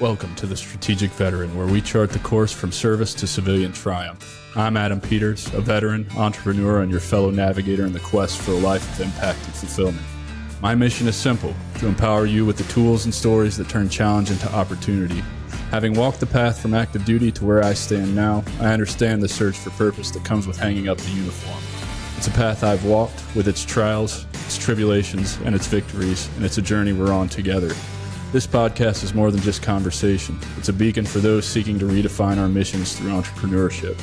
Welcome to the Strategic Veteran, where we chart the course from service to civilian triumph. I'm Adam Peters, a veteran, entrepreneur, and your fellow navigator in the quest for a life of impact and fulfillment. My mission is simple: to empower you with the tools and stories that turn challenge into opportunity. Having walked the path from active duty to where I stand now, I understand the search for purpose that comes with hanging up the uniform. It's a path I've walked, with its trials, its tribulations, and its victories, and it's a journey we're on together. This podcast is more than just conversation. It's a beacon for those seeking to redefine our missions through entrepreneurship.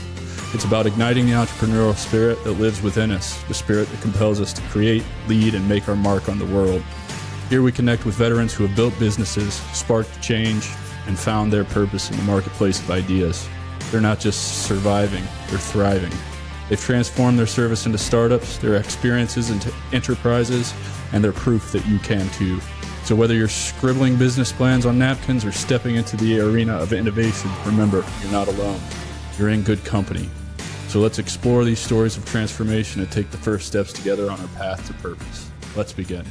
It's about igniting the entrepreneurial spirit that lives within us, the spirit that compels us to create, lead, and make our mark on the world. Here we connect with veterans who have built businesses, sparked change, and found their purpose in the marketplace of ideas. They're not just surviving, they're thriving. They've transformed their service into startups, their experiences into enterprises, and they're proof that you can too. So whether you're scribbling business plans on napkins or stepping into the arena of innovation, remember, you're not alone. You're in good company. So let's explore these stories of transformation and take the first steps together on our path to purpose. Let's begin.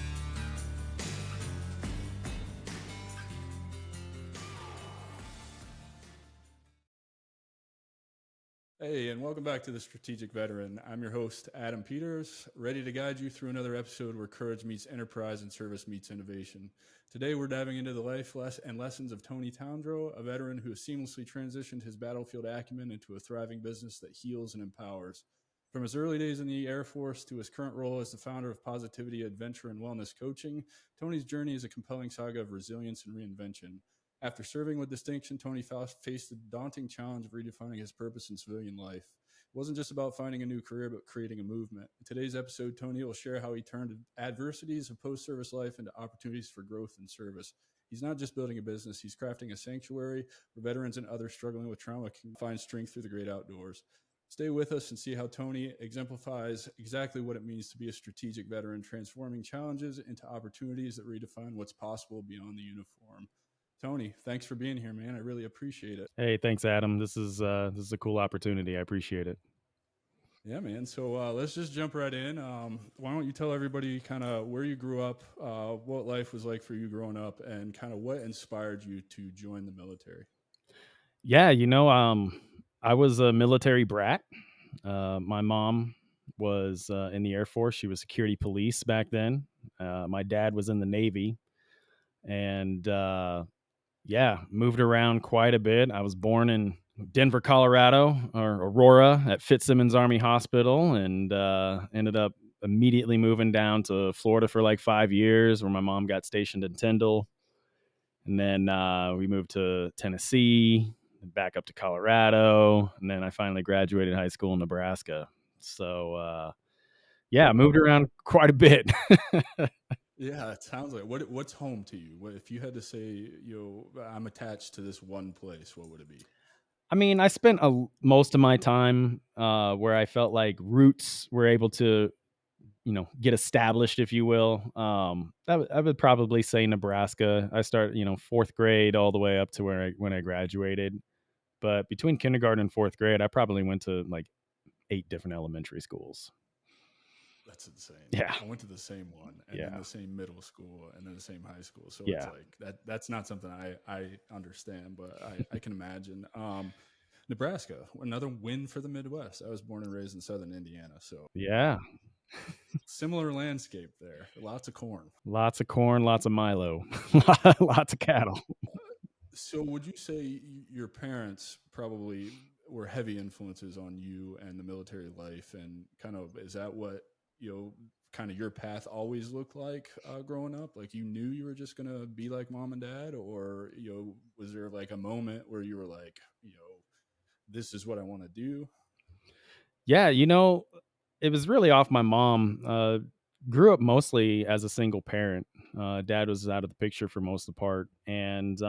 Hey, and welcome back to the Strategic Veteran. I'm your host, Adam Peters, ready to guide you through another episode where courage meets enterprise and service meets innovation. Today, we're diving into the life and lessons of Tony Towndrow, a veteran who has seamlessly transitioned his battlefield acumen into a thriving business that heals and empowers. From his early days in the Air Force to his current role as the founder of Positivity, Adventure, and Wellness Coaching, Tony's journey is a compelling saga of resilience and reinvention. After serving with distinction, Tony faced the daunting challenge of redefining his purpose in civilian life. It wasn't just about finding a new career, but creating a movement. In today's episode, Tony will share how he turned adversities of post-service life into opportunities for growth and service. He's not just building a business, he's crafting a sanctuary where veterans and others struggling with trauma can find strength through the great outdoors. Stay with us and see how Tony exemplifies exactly what it means to be a strategic veteran, transforming challenges into opportunities that redefine what's possible beyond the uniform. Tony, thanks for being here, man. I really appreciate it. Hey, thanks, Adam. This is a cool opportunity. I appreciate it. Yeah, man. So let's just jump right in. Why don't you tell everybody kind of where you grew up, what life was like for you growing up, and kind of what inspired you to join the military? Yeah, I was a military brat. My mom was in the Air Force. She was security police back then. My dad was in the Navy, and moved around quite a bit. I was born in Denver, Colorado, or Aurora, at Fitzsimmons Army Hospital, and ended up immediately moving down to Florida for like 5 years, where my mom got stationed in Tyndall. And then we moved to Tennessee, back up to Colorado, and then I finally graduated high school in Nebraska. So moved around quite a bit. Yeah, it sounds like what's home to you? What, if you had to say, I'm attached to this one place, what would it be? I mean, I spent most of my time where I felt like roots were able to, get established, if you will. I would probably say Nebraska. I started, fourth grade all the way up to when I graduated. But between kindergarten and fourth grade, I probably went to like 8 different elementary schools. That's insane. Yeah. I went to the same one, and then the same middle school, and then the same high school. So it's like that's not something I understand, but I can imagine. Nebraska, another win for the Midwest. I was born and raised in southern Indiana, so yeah, similar landscape there. Lots of corn. lots of Milo, lots of cattle. So would you say your parents probably were heavy influences on you and the military life, and kind of is that what kind of your path always looked like growing up? Like you knew you were just gonna be like mom and dad, or was there like a moment where you were like, this is what I want to do? Yeah, it was really off my mom. Grew up mostly as a single parent. Dad was out of the picture for most of the part, and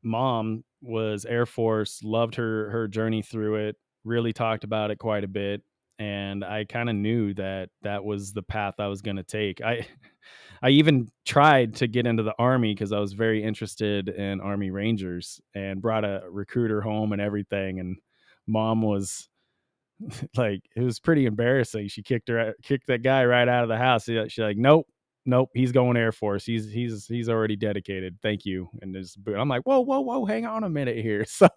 mom was Air Force. Loved her journey through it. Really talked about it quite a bit, and I kind of knew that was the path I was going to take. I even tried to get into the Army because I was very interested in Army Rangers, and brought a recruiter home and everything. And mom was like, it was pretty embarrassing. She kicked that guy right out of the house. She's like, nope, nope, he's going Air Force. He's already dedicated. Thank you. And I'm like, whoa, whoa, whoa, hang on a minute here. So,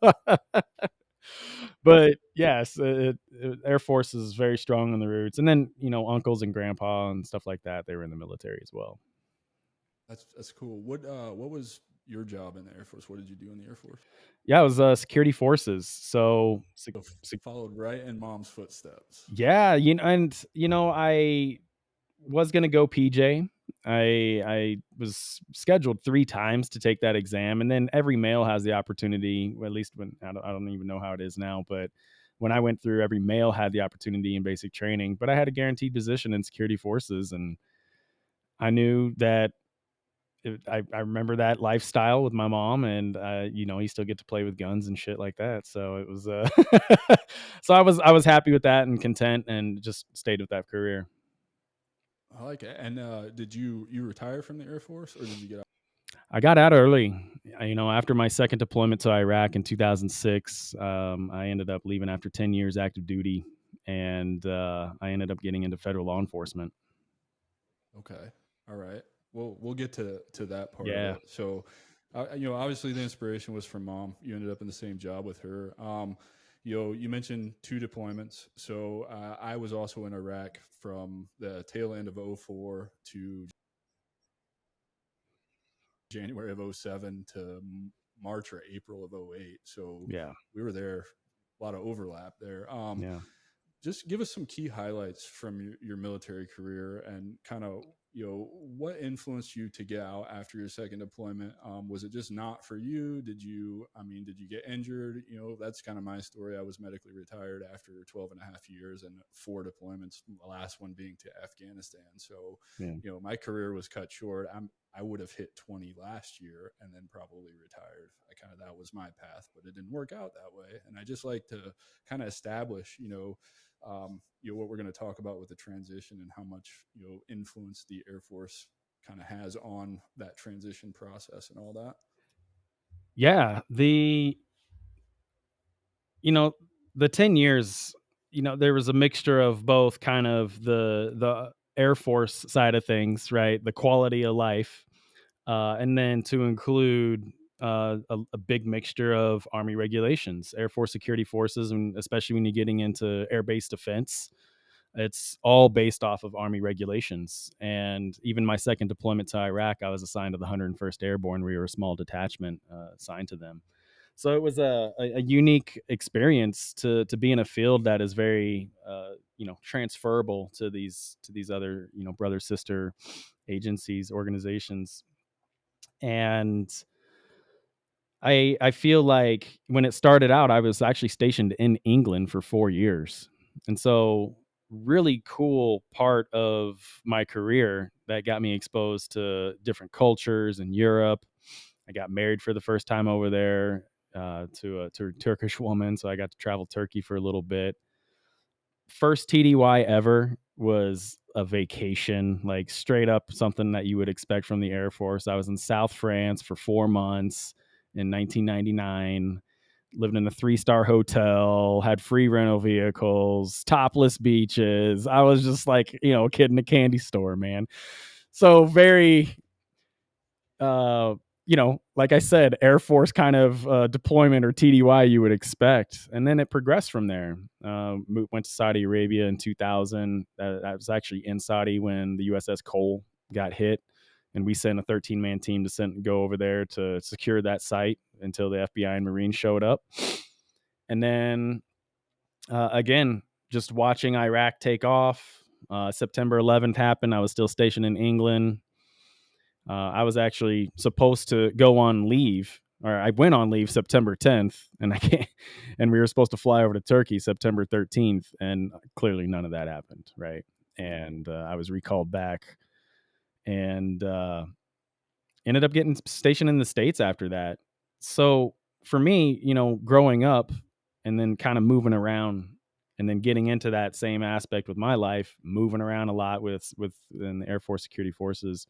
but yes, Air Force is very strong in the roots. And then uncles and grandpa and stuff like that, they were in the military as well. That's cool. What was your job in the Air Force? What did you do in the Air Force? Yeah, it was security forces. So So followed right in mom's footsteps. yeah, I was gonna go PJ. I was scheduled 3 times to take that exam, and then every male has the opportunity. Well, at least when I don't even know how it is now, but when I went through, every male had the opportunity in basic training. But I had a guaranteed position in security forces, and I knew that. I remember that lifestyle with my mom, and you still get to play with guns and shit like that. So it was, so I was happy with that and content, and just stayed with that career. I like it. And did you retire from the Air Force, or did you get out? I got out early. After my second deployment to Iraq in 2006, I ended up leaving after 10 years active duty, and I ended up getting into federal law enforcement. Okay. All right. Well, we'll get to that part of Yeah. it. So, obviously the inspiration was from mom. You ended up in the same job with her. You mentioned 2 deployments. So I was also in Iraq from the tail end of '04 to January of '07 to March or April of '08. So Yeah. we were there, a lot of overlap there. Yeah. Just give us some key highlights from your military career, and kind of what influenced you to get out after your second deployment. Was it just not for you? Did you get injured? That's kind of my story. I was medically retired after 12 and a half years and 4 deployments, the last one being to Afghanistan. So Yeah. my career was cut short. I would have hit 20 last year and then probably retired. That was my path, but it didn't work out that way. And I just like to kind of establish, what we're going to talk about with the transition, and how much influence the Air Force kind of has on that transition process and all that. Yeah. The 10 years, there was a mixture of both, kind of the Air Force side of things, right? The quality of life, and then to include a big mixture of Army regulations, Air Force security forces, and especially when you're getting into air base defense, it's all based off of Army regulations. And even my second deployment to Iraq, I was assigned to the 101st Airborne. We were a small detachment assigned to them. So it was a unique experience to be in a field that is very transferable to these other brother sister agencies, organizations. And I feel like when it started out, I was actually stationed in England for 4 years. And so, really cool part of my career that got me exposed to different cultures in Europe. I got married for the first time over there to a Turkish woman. So I got to travel Turkey for a little bit. First TDY ever was a vacation, like straight up something that you would expect from the Air Force. I was in South France for 4 months in 1999, lived in a 3-star hotel, had free rental vehicles, topless beaches. I was just like, a kid in a candy store, man. So very, uh, like I said, Air Force kind of deployment, or TDY, you would expect. And then it progressed from there. Went to Saudi Arabia in 2000. I was actually in Saudi when the USS Cole got hit. And we sent a 13-man team to go over there to secure that site until the FBI and Marines showed up. And then, again, just watching Iraq take off. September 11th happened. I was still stationed in England. I was actually supposed to go on leave, or I went on leave September 10th, and I can't, and we were supposed to fly over to Turkey September 13th, and clearly none of that happened, right? And I was recalled back, and ended up getting stationed in the States after that. So for me, growing up and then kind of moving around, and then getting into that same aspect with my life, moving around a lot with in the Air Force security forces,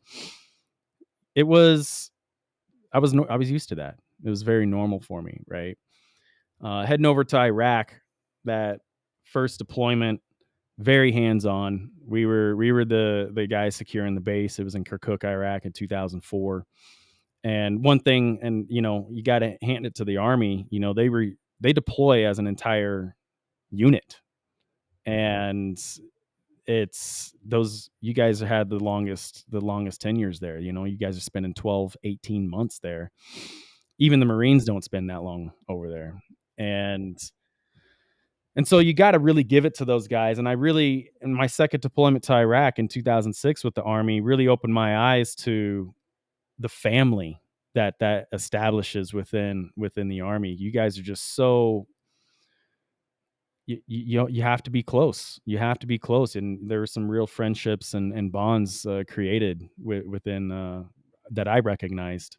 it was I was used to that. It was very normal for me, right? Heading over to Iraq, that first deployment very hands on. We were the guys securing the base. It was in Kirkuk, Iraq in 2004. And one thing, and you got to hand it to the Army. They deploy as an entire unit, and it's those you guys had the longest tenures there. You guys are spending 12, 18 months there. Even the Marines don't spend that long over there. And and so you got to really give it to those guys. And I really, in my second deployment to Iraq in 2006 with the Army, really opened my eyes to the family that establishes within the Army. You guys are just so you have to be close. You have to be close, and there were some real friendships and bonds created within that I recognized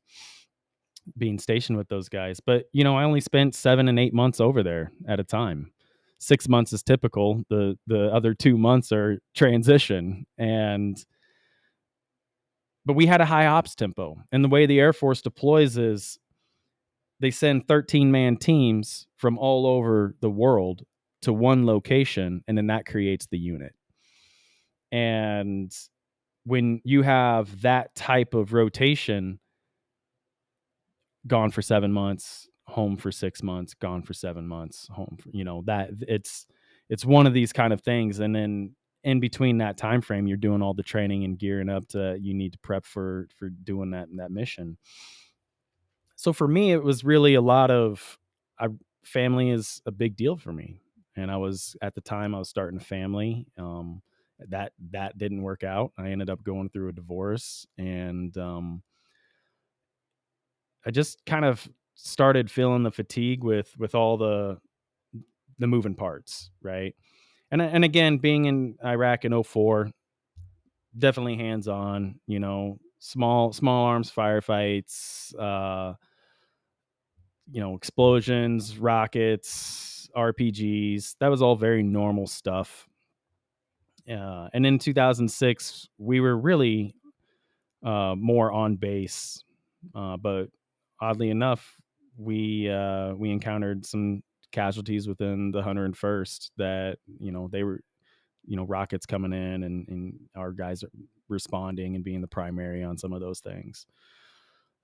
being stationed with those guys. But I only spent 7 and 8 months over there at a time. 6 months is typical. The other 2 months are transition. But we had a high ops tempo. And the way the Air Force deploys is they send 13-man teams from all over the world to one location, and then that creates the unit. And when you have that type of rotation, gone for 7 months, home for 6 months, gone for 7 months, home for, that it's one of these kind of things. And then in between that time frame, you're doing all the training and gearing up to you need to prep for doing that mission. So for me, it was really a lot of I, family is a big deal for me. And at the time I was starting a family. That didn't work out. I ended up going through a divorce, and I just kind of started feeling the fatigue with all the moving parts, right? And again, being in Iraq in '04, definitely hands on, small arms firefights, explosions, rockets, RPGs. That was all very normal stuff. And in 2006, we were really more on base, but oddly enough, we encountered some casualties within the 101st that they were rockets coming in, and our guys responding and being the primary on some of those things.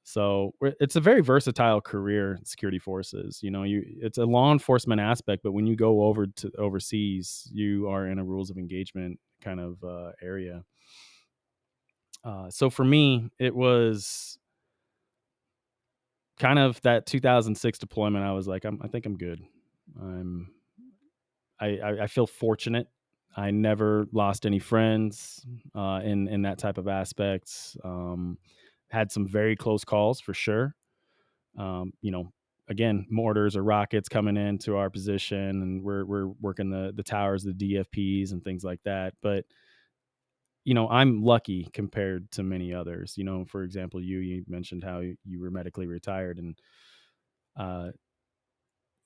So it's a very versatile career, security forces. It's a law enforcement aspect, but when you go over to overseas, you are in a rules of engagement kind of area. So for me, it was kind of that 2006 deployment. I was like, I think I'm good. I'm I feel fortunate. I never lost any friends in that type of aspects. Had some very close calls for sure. Again, mortars or rockets coming into our position, and we're working the towers, the DFPs, and things like that. But I'm lucky compared to many others. For example, you mentioned how you were medically retired, and uh,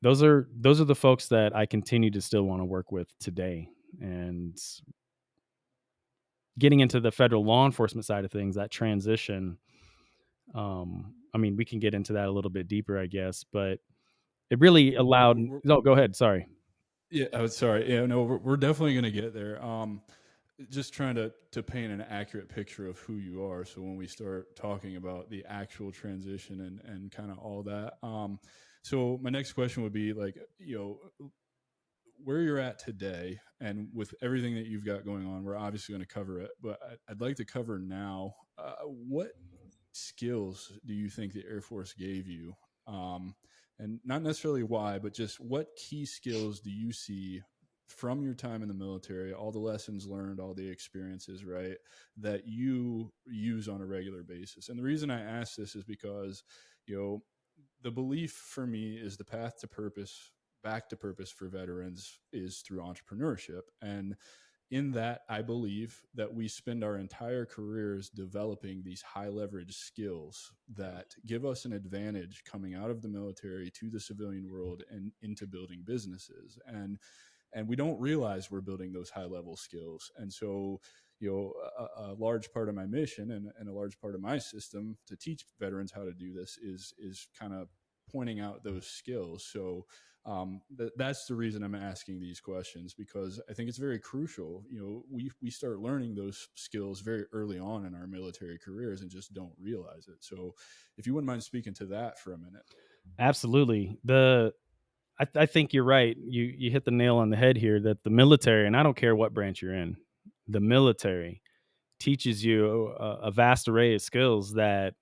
those are the folks that I continue to still want to work with today. And getting into the federal law enforcement side of things, that transition, I mean, we can get into that a little bit deeper, I guess, but it really allowed. No, go ahead. Sorry. Yeah, I was sorry. Yeah, no, we're definitely going to get there. Just trying to paint an accurate picture of who you are. So when we start talking about the actual transition and kind of all that, so my next question would be like, where you're at today, and with everything that you've got going on, we're obviously going to cover it, but I'd like to cover now. What skills do you think the Air Force gave you? And not necessarily why, but just what key skills do you see from your time in the military, all the lessons learned, all the experiences, right, that you use on a regular basis? And the reason I ask this is because, the belief for me is the path to purpose, back to purpose for veterans, is through entrepreneurship. And in that, I believe that we spend our entire careers developing these high leverage skills that give us an advantage coming out of the military to the civilian world and into building businesses. And we don't realize we're building those high level skills. And so, a large part of my mission and a large part of my system to teach veterans how to do this is kind of pointing out those skills. So That's the reason I'm asking these questions, because I think it's very crucial. We start learning those skills very early on in our military careers and just don't realize it. So, if you wouldn't mind speaking to that for a minute. Absolutely. I think you're right. You hit the nail on the head here that the military, and I don't care what branch you're in, the military teaches you a vast array of skills that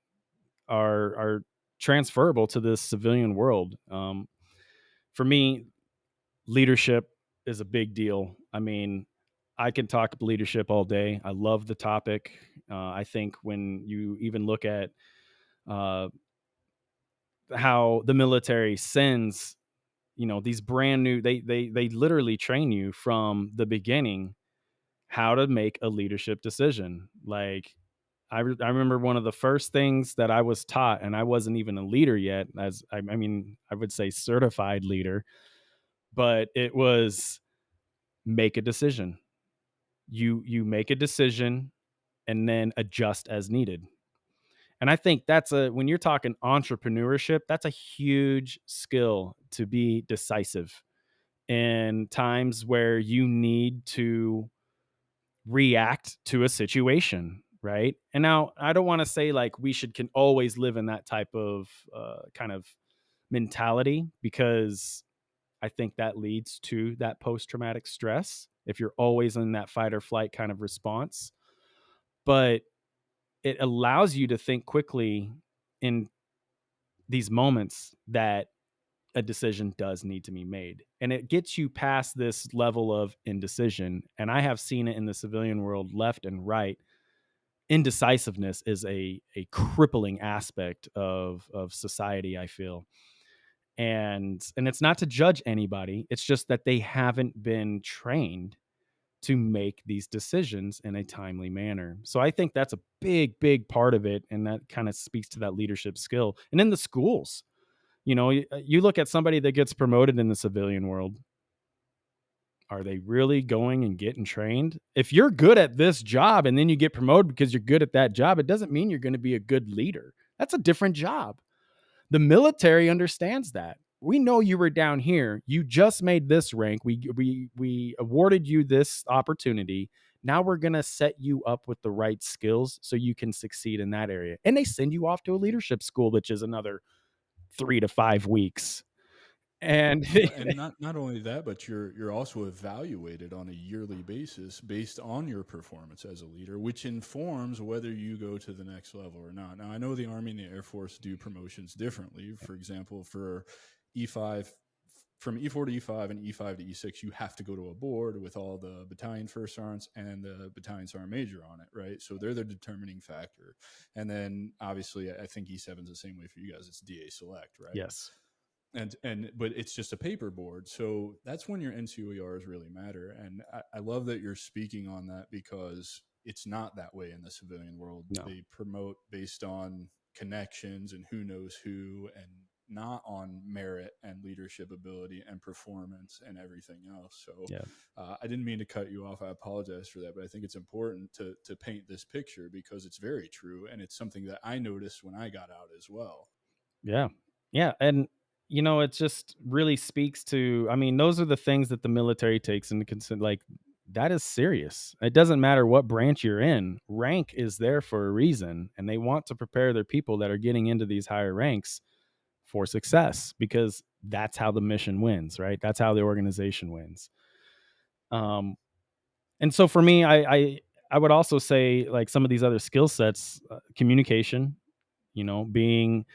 are transferable to this civilian world. For me, leadership is a big deal. I mean, I can talk leadership all day. I love the topic. I think when you even look at uh, how the military sends, these brand new, they literally train you from the beginning how to make a leadership decision. Like I remember one of the first things that I was taught, and I wasn't even a leader yet, as I mean, I would say certified leader, but it was make a decision. You make a decision and then adjust as needed. And I think that's when you're talking entrepreneurship, that's a huge skill to be decisive in times where you need to react to a situation, right? And now I don't want to say like we can always live in that type of kind of mentality, because I think that leads to that post traumatic stress if you're always in that fight or flight kind of response. But it allows you to think quickly in these moments that a decision does need to be made. And it gets you past this level of indecision. And I have seen it in the civilian world left and right. Indecisiveness is a crippling aspect of society, I feel. And it's not to judge anybody. It's just that they haven't been trained to make these decisions in a timely manner. So I think that's a big part of it. And that kind of speaks to that leadership skill. And in the schools, you look at somebody that gets promoted in the civilian world. Are they really going and getting trained? If you're good at this job and then you get promoted because you're good at that job, it doesn't mean you're going to be a good leader. That's a different job. The military understands that. We know you were down here. You just made this rank. We awarded you this opportunity. Now we're going to set you up with the right skills so you can succeed in that area. And they send you off to a leadership school, which is another 3 to 5 weeks. And Well, and not only that, but you're also evaluated on a yearly basis based on your performance as a leader, which informs whether you go to the next level or not. Now, I know the Army and the Air Force do promotions differently. For example, for E5, from E4 to E5 and E5 to E6, you have to go to a board with all the battalion first sergeants and the battalion sergeant major on it, right? So they're the determining factor. And then obviously, I think E7 is the same way for you guys. It's DA select, right? yes. And but it's just a paper board, so that's when your NCOERs really matter. And I love that you're speaking on that, because it's not that way in the civilian world. No. They promote based on connections and who knows who, and not on merit and leadership ability and performance and everything else. So Yeah. I didn't mean to cut you off. I apologize for that, but I think it's important to paint this picture, because it's very true, and it's something that I noticed when I got out as well. Yeah. Yeah. And, it just really speaks to, I mean, those are the things that the military takes into consideration. Like, that is serious. It doesn't matter what branch you're in, rank is there for a reason. And they want to prepare their people that are getting into these higher ranks for success, because that's how the mission wins, right? That's how the organization wins. Um, and so for me, I would also say like some of these other skill sets, communication, being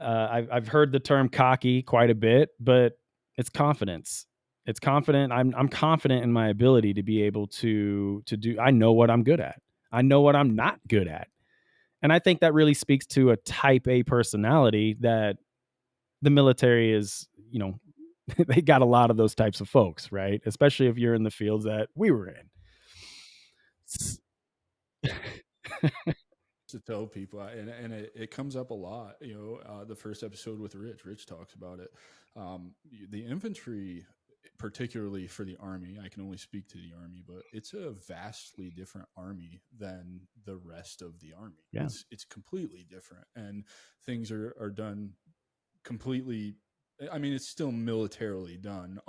I've heard the term cocky quite a bit, but it's confidence. It's confident. I'm confident in my ability to be able to do. I know what I'm good at. I know what I'm not good at, and I think that really speaks to a Type A personality that the military is. They got a lot of those types of folks, right? Especially if you're in the fields that we were in. To tell people, and it comes up a lot. The first episode with Rich talks about it. The infantry, particularly for the Army, I can only speak to the Army, but it's a vastly different Army than the rest of the Army. Yeah. It's completely different, and things are done completely I mean, it's still militarily done,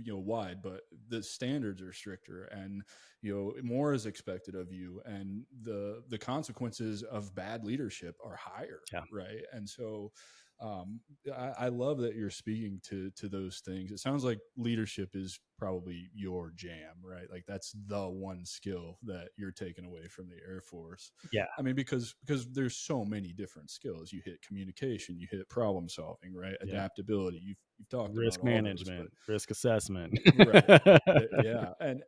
wide, but the standards are stricter, and more is expected of you, and the consequences of bad leadership are higher, Yeah. right? And so, I love that you're speaking to those things. It sounds like leadership is probably your jam, right? Like that's the one skill that you're taking away from the Air Force. Yeah. I mean, because there's so many different skills. You hit communication, you hit problem solving, right? Yeah. Adaptability. You've talked about Risk all those, but management, risk assessment. right. Yeah, and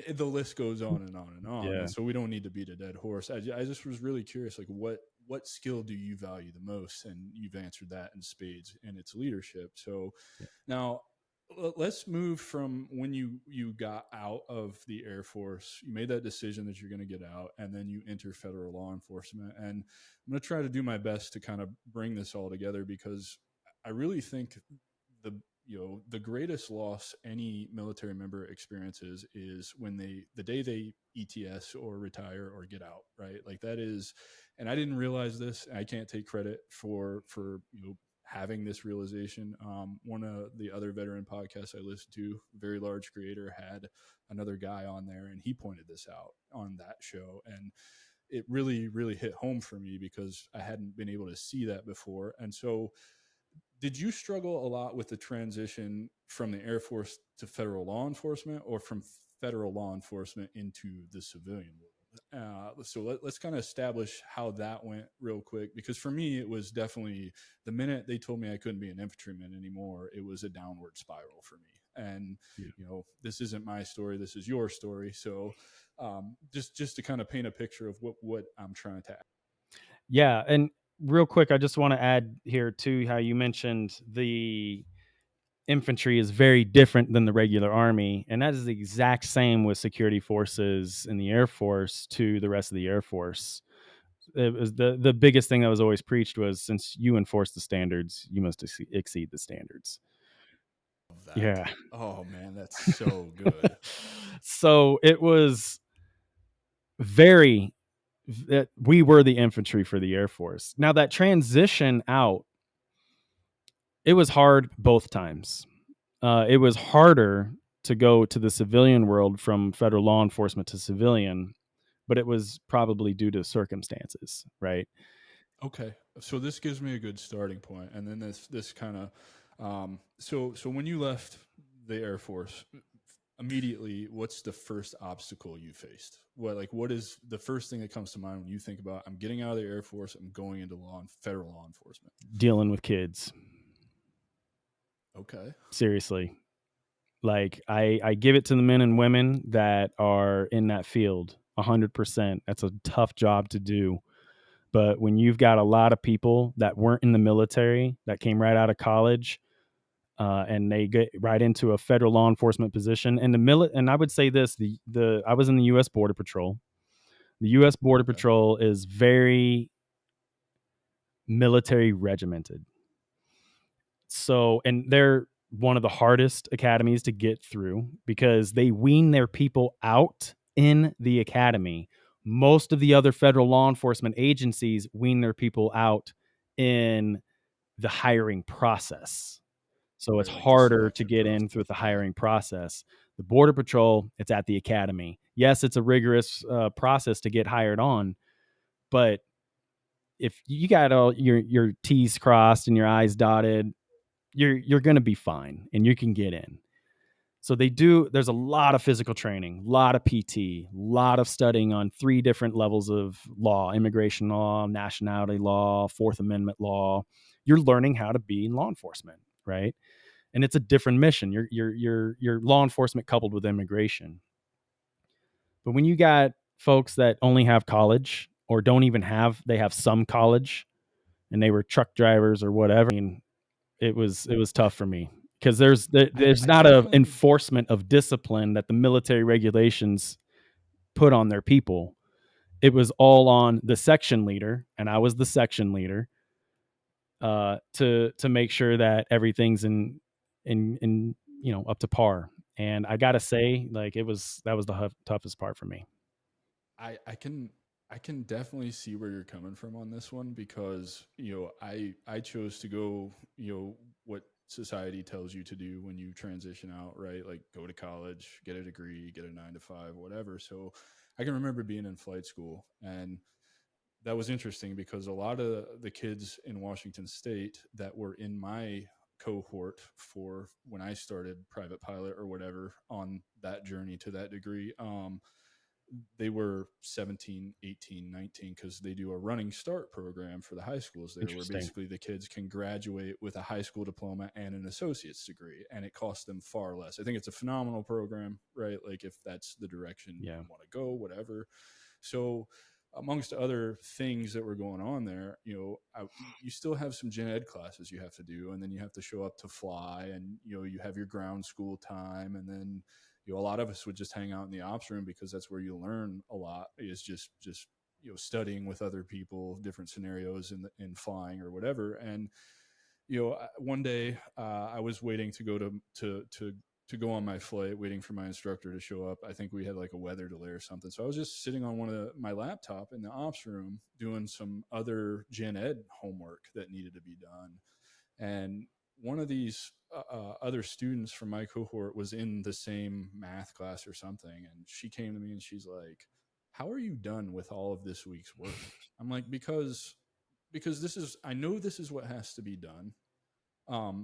the list goes on and on and on. Yeah. And so we don't need to beat a dead horse. I just was really curious, like what skill do you value the most? And you've answered that in spades, and it's leadership. So Yeah. now let's move from when you got out of the Air Force. You made that decision that you're going to get out, and then you enter federal law enforcement. And I'm going to try to do my best to kind of bring this all together, because I really think the the greatest loss any military member experiences is when the day they ETS or retire or get out, right? Like that is, and I didn't realize this, and I can't take credit for having this realization. One of the other veteran podcasts I listened to, very large creator, had another guy on there, and he pointed this out on that show, and it really really hit home for me because I hadn't been able to see that before. And so, did you struggle a lot with the transition from the Air Force to federal law enforcement, or from federal law enforcement into the civilian world? So let's kind of establish how that went real quick, because for me, it was definitely the minute they told me I couldn't be an infantryman anymore, it was a downward spiral for me. And, Yeah. This isn't my story. This is your story. So just to kind of paint a picture of what I'm trying to. Yeah, and real quick, I just want to add here too how you mentioned the infantry is very different than the regular army, and that is the exact same with security forces in the Air Force to the rest of the Air Force. It was the biggest thing that was always preached was, since you enforce the standards, you must exceed the standards. Of that. Yeah. Oh man, that's so good. So it was very that we were the infantry for the Air Force. Now that transition out, it was hard both times. It was harder to go to the civilian world from federal law enforcement to civilian, but it was probably due to circumstances, right? Okay, so this gives me a good starting point, and then this kind of so when you left the Air Force, immediately, what's the first obstacle you faced? What is the first thing that comes to mind when you think about, I'm getting out of the Air Force, I'm going into federal law enforcement? Dealing with kids. Okay. Seriously. Like I give it to the men and women that are in that field 100%. That's a tough job to do. But when you've got a lot of people that weren't in the military, that came right out of college, and they get right into a federal law enforcement position, and and I would say this: the I was in the U.S. Border Patrol. The U.S. Border Okay. Patrol is very military regimented. So, and they're one of the hardest academies to get through because they wean their people out in the academy. Most of the other federal law enforcement agencies wean their people out in the hiring process. So it's Right, like the harder to selection get in through process. the Yeah. hiring process. The Border Patrol, it's at the academy. Yes, it's a rigorous process to get hired on, but if you got all your T's crossed and your I's dotted, you're going to be fine and you can get in. So there's a lot of physical training, a lot of PT, a lot of studying on 3 different levels of law: immigration law, nationality law, Fourth Amendment law. You're learning how to be in law enforcement, right? And it's a different mission. You're law enforcement coupled with immigration. But when you got folks that only have college or don't even they have some college and they were truck drivers or whatever, I mean, it was tough for me because there's I not a definitely. enforcement of discipline that the military regulations put on their people. It was all on the section leader, and I was the section leader, to make sure that everything's in up to par. And I gotta say, like, that was the toughest part for me. I can definitely see where you're coming from on this one, because I chose to go what society tells you to do when you transition out, right? Like go to college, get a degree, get a 9 to 5, whatever. So I can remember being in flight school, and that was interesting because a lot of the kids in Washington State that were in my cohort for when I started private pilot or whatever on that journey to that degree, they were 17, 18, 19 because they do a running start program for the high schools there where Interesting. basically the kids can graduate with a high school diploma and an associate's degree, and it costs them far less. I think it's a phenomenal program, right? Like if that's the direction Yeah. you want to go, whatever. So amongst other things that were going on there, you still have some gen ed classes you have to do, and then you have to show up to fly, and you have your ground school time, and then a lot of us would just hang out in the ops room because that's where you learn a lot, is just studying with other people, different scenarios in flying or whatever. And one day I was waiting to go to go on my flight, waiting for my instructor to show up. I think we had like a weather delay or something. So I was just sitting on my laptop in the ops room doing some other gen ed homework that needed to be done. And one of these other students from my cohort was in the same math class or something. And she came to me and she's like, "How are you done with all of this week's work?" I'm like, because I know this is what has to be done.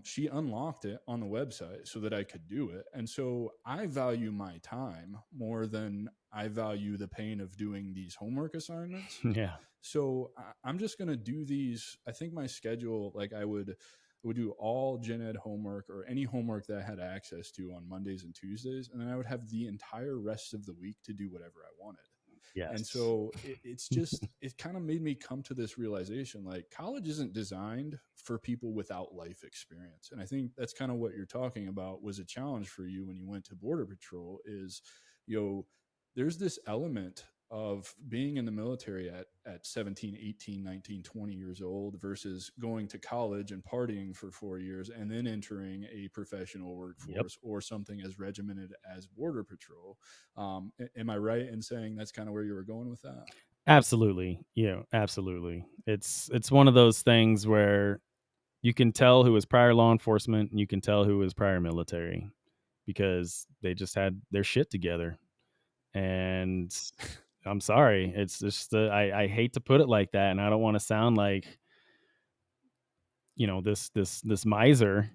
She unlocked it on the website so that I could do it. And so I value my time more than I value the pain of doing these homework assignments. Yeah. So I'm just going to do these. I think my schedule, like I would do all gen ed homework or any homework that I had access to on Mondays and Tuesdays. And then I would have the entire rest of the week to do whatever I wanted. And Yes. so it kind of made me come to this realization, like college isn't designed for people without life experience. And I think that's kind of what you're talking about was a challenge for you when you went to Border Patrol is, you know, there's this element of being in the military at 17, 18, 19, 20 years old versus going to college and partying for 4 years and then entering a professional Yep. workforce or something as regimented as Border Patrol. Am I right in saying that's kind of where you were going with that? Absolutely. Yeah, absolutely. It's one of those things where you can tell who was prior law enforcement and you can tell who was prior military because they just had their shit together. And I'm sorry, it's just I hate to put it like that, and I don't want to sound like this miser,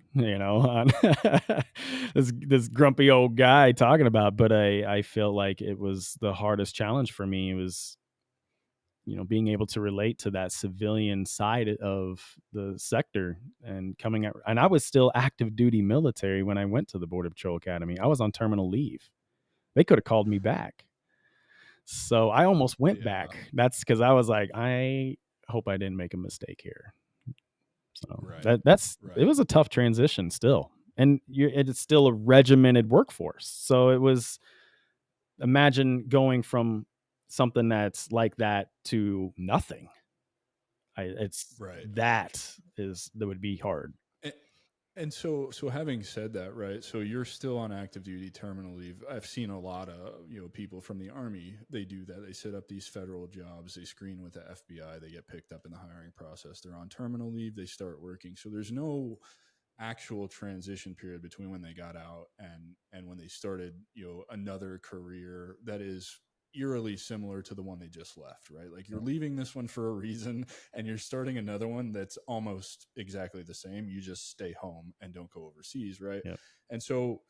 this grumpy old guy talking about. But I feel like it was the hardest challenge for me was being able to relate to that civilian side of the sector and coming out. And I was still active duty military when I went to the Border Patrol Academy. I was on terminal leave. They could have called me back. So I almost went Yeah, back. That's because I was like, I hope I didn't make a mistake here. So right, it right. was a tough transition still. And it's still a regimented workforce. So it was, imagine going from something that's like that to nothing. Right. That would be hard. And, and so having said that, right? So you're still on active duty terminal leave. I've seen a lot of, people from the Army, they do that. They set up these federal jobs, they screen with the FBI, they get picked up in the hiring process. They're on terminal leave, they start working. So there's no actual transition period between when they got out and when they started another career that is eerily similar to the one they just left, right? Like you're Yep. leaving this one for a reason and you're starting another one that's almost exactly the same. You just stay home and don't go overseas, right? Yep. And so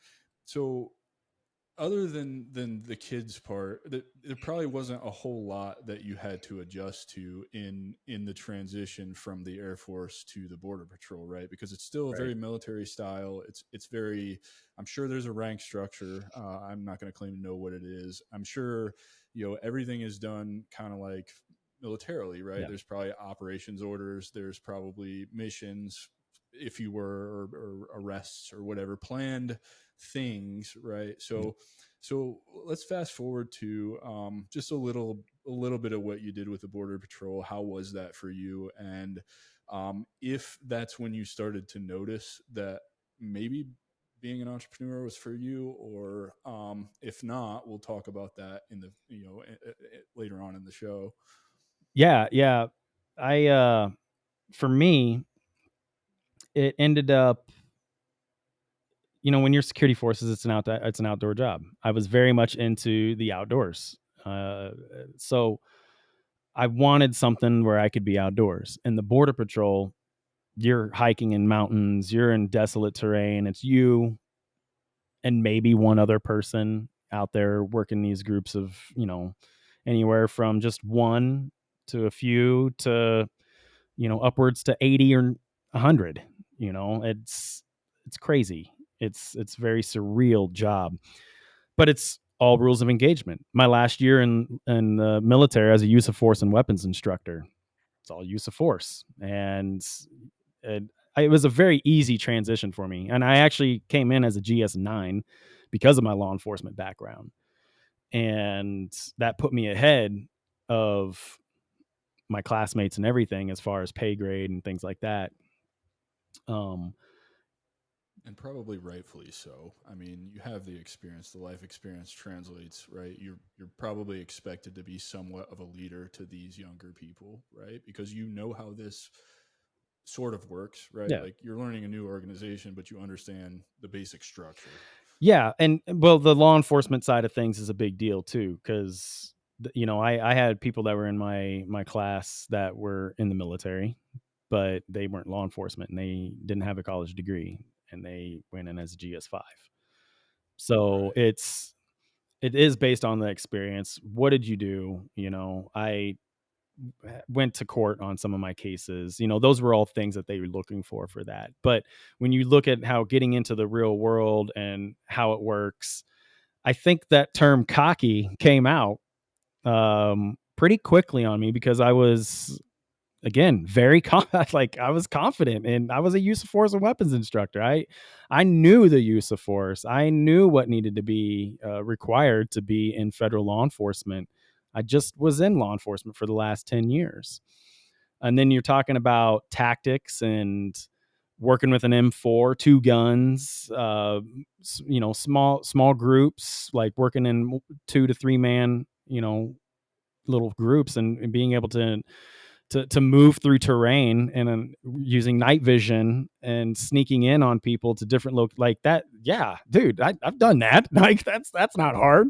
other than the kids part, there probably wasn't a whole lot that you had to adjust to in the transition from the Air Force to the Border Patrol, right? Because it's still a Right. very military style. It's very. I'm sure there's a rank structure. I'm not going to claim to know what it is. I'm sure everything is done kind of like militarily, right? Yeah. There's probably operations orders. There's probably missions, if you were, or arrests or whatever, planned things, right? Yep. So let's fast forward to just a little bit of what you did with the Border Patrol. How was that for you? And if that's when you started to notice that maybe being an entrepreneur was for you, or if not, we'll talk about that in the later on in the show. Yeah. Yeah. I For me, it ended up. when you're security forces, it's an outdoor job. I was very much into the outdoors. So I wanted something where I could be outdoors. And the border patrol, you're hiking in mountains, you're in desolate terrain. It's you and maybe one other person out there working these groups of, anywhere from just one to a few to, upwards to 80 or 100. It's crazy. It's very surreal job, but it's all rules of engagement. My last year in the military as a use of force and weapons instructor, it's all use of force. And it was a very easy transition for me. And I actually came in as a GS9 because of my law enforcement background. And that put me ahead of my classmates and everything as far as pay grade and things like that. And probably rightfully so. I mean, you have the experience, the life experience translates, right? You're probably expected to be somewhat of a leader to these younger people, right? Because you know how this sort of works, right? Yeah. Like you're learning a new organization, but you understand the basic structure. Yeah. And well, the law enforcement side of things is a big deal too, because I had people that were in my class that were in the military, but they weren't law enforcement and they didn't have a college degree and they went in as a GS5. So Right. it is based on the experience. What did you do? I went to court on some of my cases. Those were all things that they were looking for that. But when you look at how getting into the real world and how it works, I think that term cocky came out pretty quickly on me because I was, again, very like I was confident, and I was a use of force and weapons instructor. I knew the use of force. I knew what needed to be required to be in federal law enforcement. I just was in law enforcement for the last 10 years. And then you're talking about tactics and working with an M4, two guns, small groups, like working in 2 to 3 man, little groups, and being able to move through terrain and using night vision and sneaking in on people to different like that. Yeah, dude, I've done that. Like that's not hard.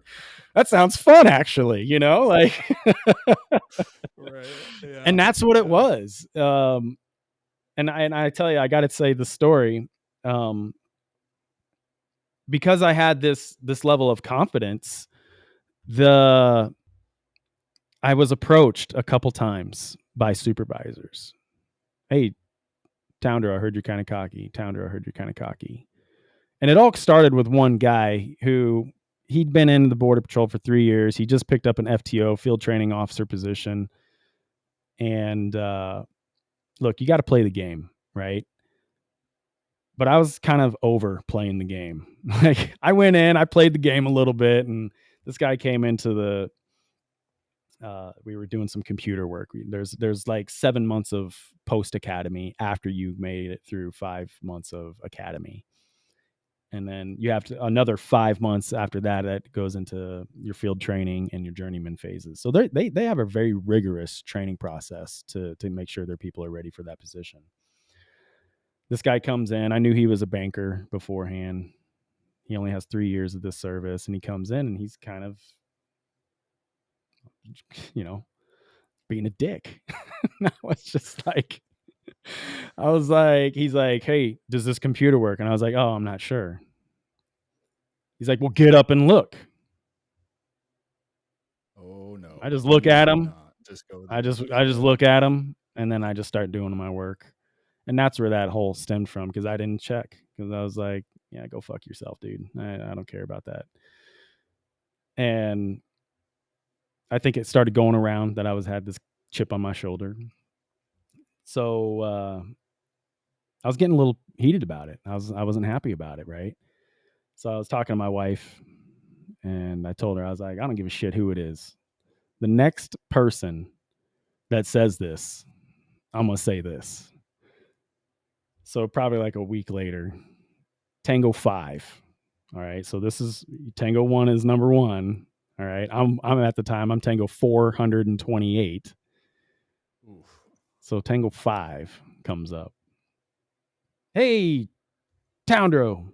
That sounds fun, actually. Like, Right. and Yeah. that's what it Yeah. was. And I tell you, I got to say the story, um, because I had this level of confidence. The I was approached a couple times by supervisors. Hey, Towndrow, I heard you're kind of cocky. Towndrow, I heard you're kind of cocky. And it all started with one guy who he'd been in the Border Patrol for 3 years. He just picked up an FTO, field training officer position. And look, you got to play the game, right? But I was kind of over playing the game. Like I went in, I played the game a little bit, and this guy came into the. We were doing some computer work. There's like 7 months of post academy after you made it through 5 months of academy, and then you have another 5 months after that. That goes into your field training and your journeyman phases. So they have a very rigorous training process to make sure their people are ready for that position. This guy comes in. I knew he was a banker beforehand. He only has 3 years of this service, and he comes in and he's kind of, you know, being a dick. I was just like, he's like, hey, does this computer work? And I was like, oh, I'm not sure. He's like, well, get up and look. Oh no. I just look at Usually him. not. Just go with I the just gut I just feel. look at him, and then I just start doing my work. And that's where that whole stemmed from, because I didn't check, because I was like, yeah, go fuck yourself, dude. I don't care about that. And I think it started going around that I had this chip on my shoulder. So I was getting a little heated about it. I wasn't happy about it, right? So I was talking to my wife, and I told her, I was like, I don't give a shit who it is. The next person that says this, I'm gonna say this. So probably like a week later, Tango 5. All right. So this is Tango 1 is number 1. All right. I'm at the time, I'm Tango 428. Oof. So Tango 5 comes up. Hey, Towndrow,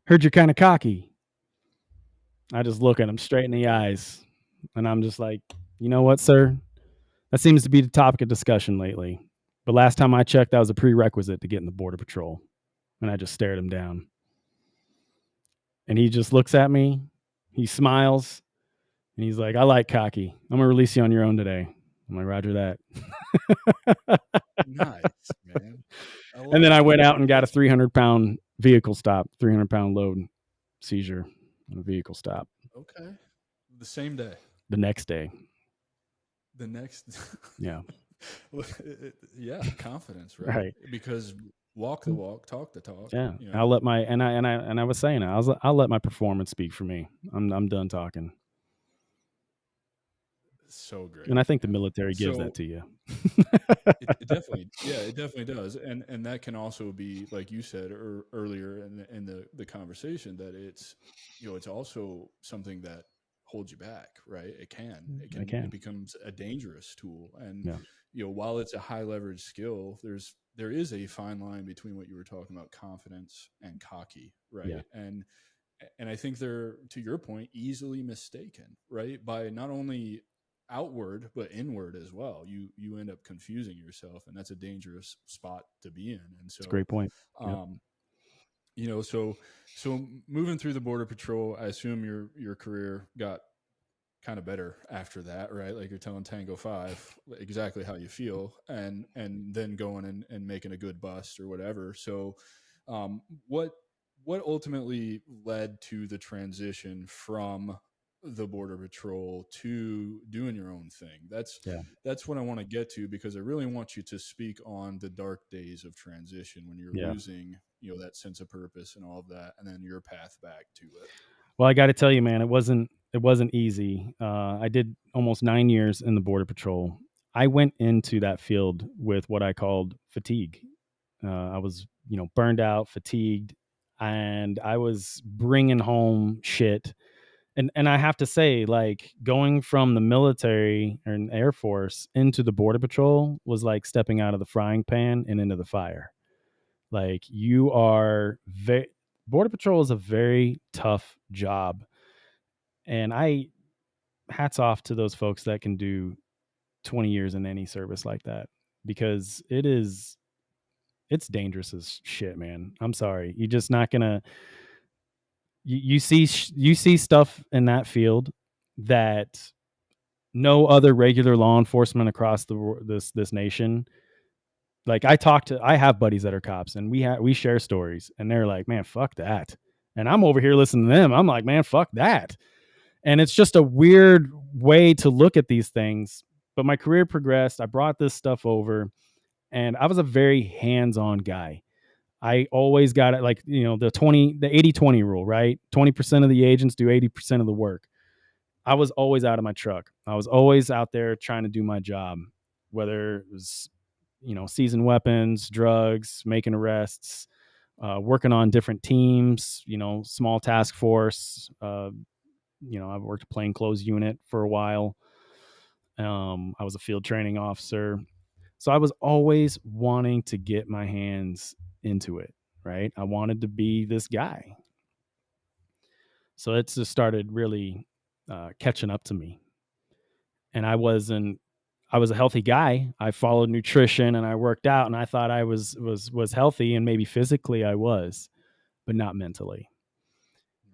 Heard you're kind of cocky. I just look at him straight in the eyes, and I'm just like, you know what, sir? That seems to be the topic of discussion lately. But last time I checked, that was a prerequisite to get in the Border Patrol. And I just stared him down. And he just looks at me, he smiles, and he's like, I like cocky. I'm going to release you on your own today. I'm like, Roger that. Nice, man. I And then love I it. went out and got a That's 300-pound vehicle stop, 300-pound load seizure on a vehicle stop okay. The same day. the next day. The next Yeah. yeah, confidence, right? Right. Because walk the walk, talk the talk, Yeah. you I'll know. let my, and I was saying, I'll let my performance speak for me. I'm done talking. So great, And I think the man. military gives that So to you. it definitely, yeah, it definitely does, and that can also be, like you said earlier in the conversation, that it's, you know, it's also something that holds you back, right? I It can. becomes a dangerous tool, and Yeah. you know, while it's a high leverage skill, there is a fine line between what you were talking about, confidence and cocky, Yeah. right? And I think they're, to your point, easily mistaken, right? By not only outward but inward as well. You end up confusing yourself, and that's a dangerous spot to be in. And It's a so, great point. Yep. um, you know, so moving through the border patrol, I assume your career got kind of better after that, right? Like you're telling Tango 5 exactly how you feel, and then going and making a good bust or whatever. So um, what what ultimately led to the transition from the border patrol to doing your own thing? Yeah. That's what I want to get to, because I really want you to speak on the dark days of transition when you're Yeah. losing, you know, that sense of purpose and all of that, and then your path back to it. Well, I got to tell you, man, it wasn't easy. I did almost 9 years in the Border Patrol. I went into that field with what I called fatigue. I was, burned out, fatigued, and I was bringing home shit. And I have to say, like, going from the military and Air Force into the Border Patrol was like stepping out of the frying pan and into the fire. Like, you are very Border Patrol is a very tough job, and I hats off to those folks that can do 20 years in any service like that, because it's dangerous as shit, man. I'm sorry. You're just not gonna you see stuff in that field that no other regular law enforcement across this nation. Like, I have buddies that are cops, and we share stories, and they're like, man, fuck that. And I'm over here listening to them. I'm like, man, fuck that. And it's just a weird way to look at these things. But my career progressed. I brought this stuff over, and I was a very hands-on guy. I always got it, like, the 80-20 rule, right? 20% of the agents do 80% of the work. I was always out of my truck. I was always out there trying to do my job, whether it was, seizing weapons, drugs, making arrests, working on different teams, small task force. I've worked a plainclothes unit for a while. I was a field training officer. So I was always wanting to get my hands into it, right? I wanted to be this guy. So it just started really catching up to me. And I was a healthy guy. I followed nutrition and I worked out, and I thought I was healthy, and maybe physically I was, but not mentally.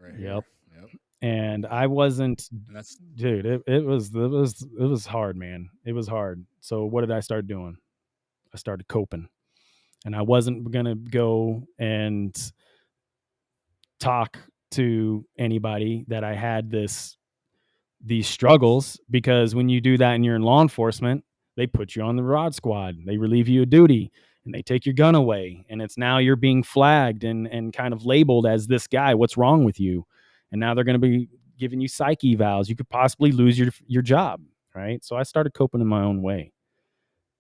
Right Yep. here. Yep. And I wasn't, And that's dude, it was hard, man. It was hard. So what did I start doing? I started coping. And I wasn't going to go and talk to anybody that I had these struggles, because when you do that and you're in law enforcement, they put you on the rod squad, they relieve you of duty, and they take your gun away, and it's now you're being flagged and kind of labeled as this guy. What's wrong with you? And now they're going to be giving you psych evals. You could possibly lose your job, right? So I started coping in my own way.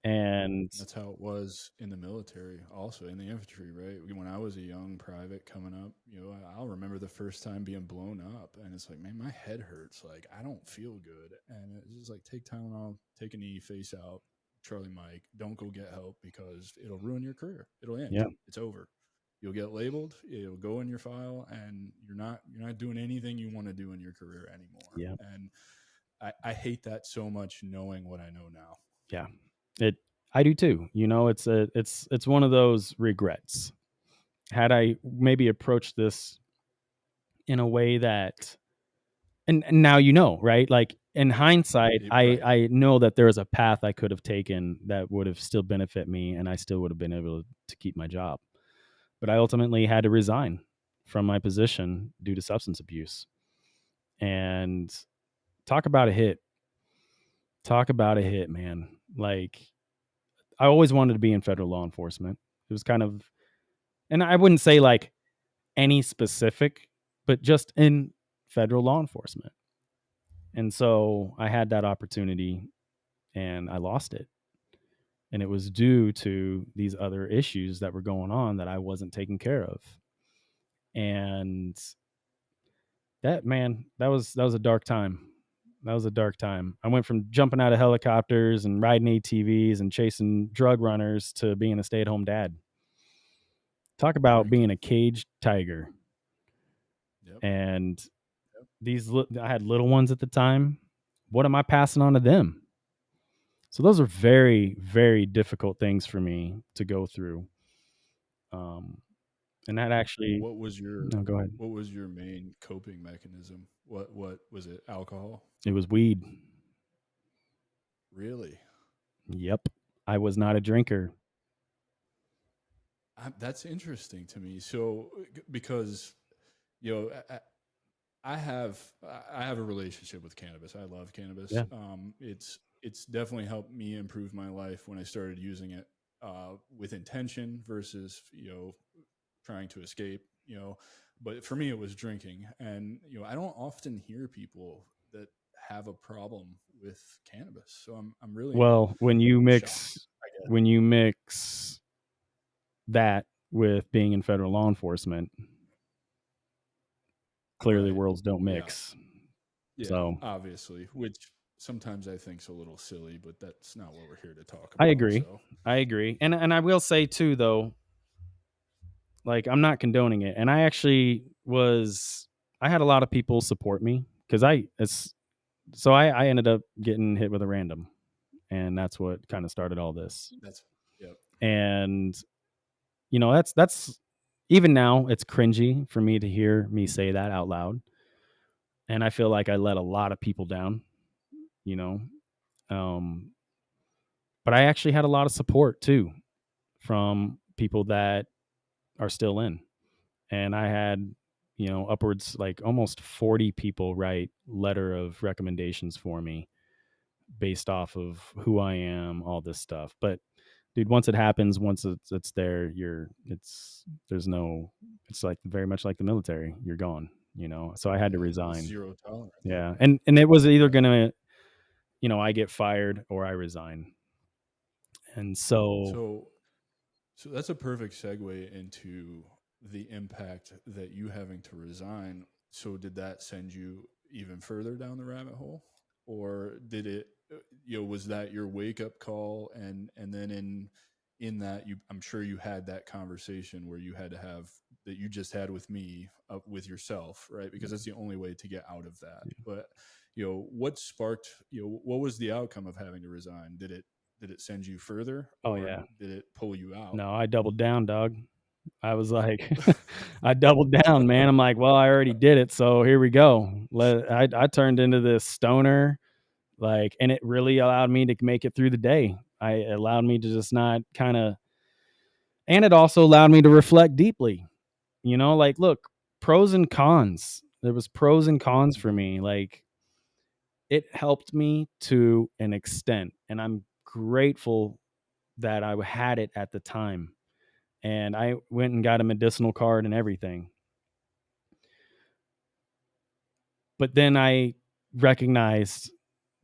And that's how it was in the military, also in the infantry, right? When I was a young private coming up, you know, I'll remember the first time being blown up, and it's like, man, my head hurts. Like, I don't feel good, and it's just like, take Tylenol, take a knee, face out, Charlie Mike. Don't go get help, because it'll ruin your career. It'll end. yeah, It's over. you'll get labeled, it'll go in your file, and you're not doing anything you want to do in your career anymore. Yeah. And I hate that so much, knowing what I know now. Yeah. It I do too. It's one of those regrets. Had I maybe approached this in a way that, and now right? Like, in hindsight, Right. I know that there was a path I could have taken that would have still benefit me, and I still would have been able to keep my job. But I ultimately had to resign from my position due to substance abuse. And talk about a hit. Talk about a hit, man. Like, I always wanted to be in federal law enforcement. It was kind of, and I wouldn't say like any specific, but just in federal law enforcement. And so I had that opportunity and I lost it. And it was due to these other issues that were going on that I wasn't taking care of. And that, man, that was a dark time. That was a dark time. I went from jumping out of helicopters and riding ATVs and chasing drug runners to being a stay-at-home dad. Talk about being Drinking. a caged tiger. Yep. And Yep. I had little ones at the time. What am I passing on to them? So those are very, very difficult things for me to go through. Um, and that actually, What was your no, go ahead. what was your main coping mechanism? What was it? Alcohol? It was weed. Really? Yep. I was not a drinker. That's interesting to me. So, because you know, I have a relationship with cannabis. I love cannabis. Yeah. It's definitely helped me improve my life when I started using it with intention versus trying to escape. But for me, it was drinking, and I don't often hear people that have a problem with cannabis. So I'm really Well, when you shocked, mix I guess. when you mix that with being in federal law enforcement, clearly Right? worlds don't Yeah. mix. Yeah. So Obviously, which sometimes I think's a little silly, but that's not what we're here to talk I about. agree. So I agree. And I will say too, though, like, I'm not condoning it. And I had a lot of people support me because I ended up getting hit with a random, and that's what kind of started all this. that's yep. And that's even now it's cringy for me to hear me say that out loud. And I feel like I let a lot of people down, you know. Um, but I actually had a lot of support too from people that are still in. And I had, upwards like almost 40 people write letter of recommendations for me based off of who I am, all this stuff. But dude, once it happens, once it's there, there's no, it's like very much like the military. You're gone, So I had to Yeah, resign. zero tolerance. Yeah. And it was either Right. gonna, I get fired or I resign. And so, So So that's a perfect segue into the impact that you having to resign. So did that send you even further down the rabbit hole, or did it? Was that your wake up call? And then in that, I'm sure you had that conversation where you had to have that you just had with me, with yourself, right? Because that's the only way to get out of that. But what sparked? What was the outcome of having to resign? Did it send you further, oh or yeah, did it pull you out? no, I doubled down, dog. I was like, I doubled down, man. I'm like, well, I already did it, so here we go. I turned into this stoner, like, and it really allowed me to make it through the day. It allowed me to just not kind of, and it also allowed me to reflect deeply. Like, look, pros and cons. There was pros and cons for Mhm. me. Like, it helped me to an extent, and I'm grateful that I had it at the time. And I went and got a medicinal card and everything. But then I recognized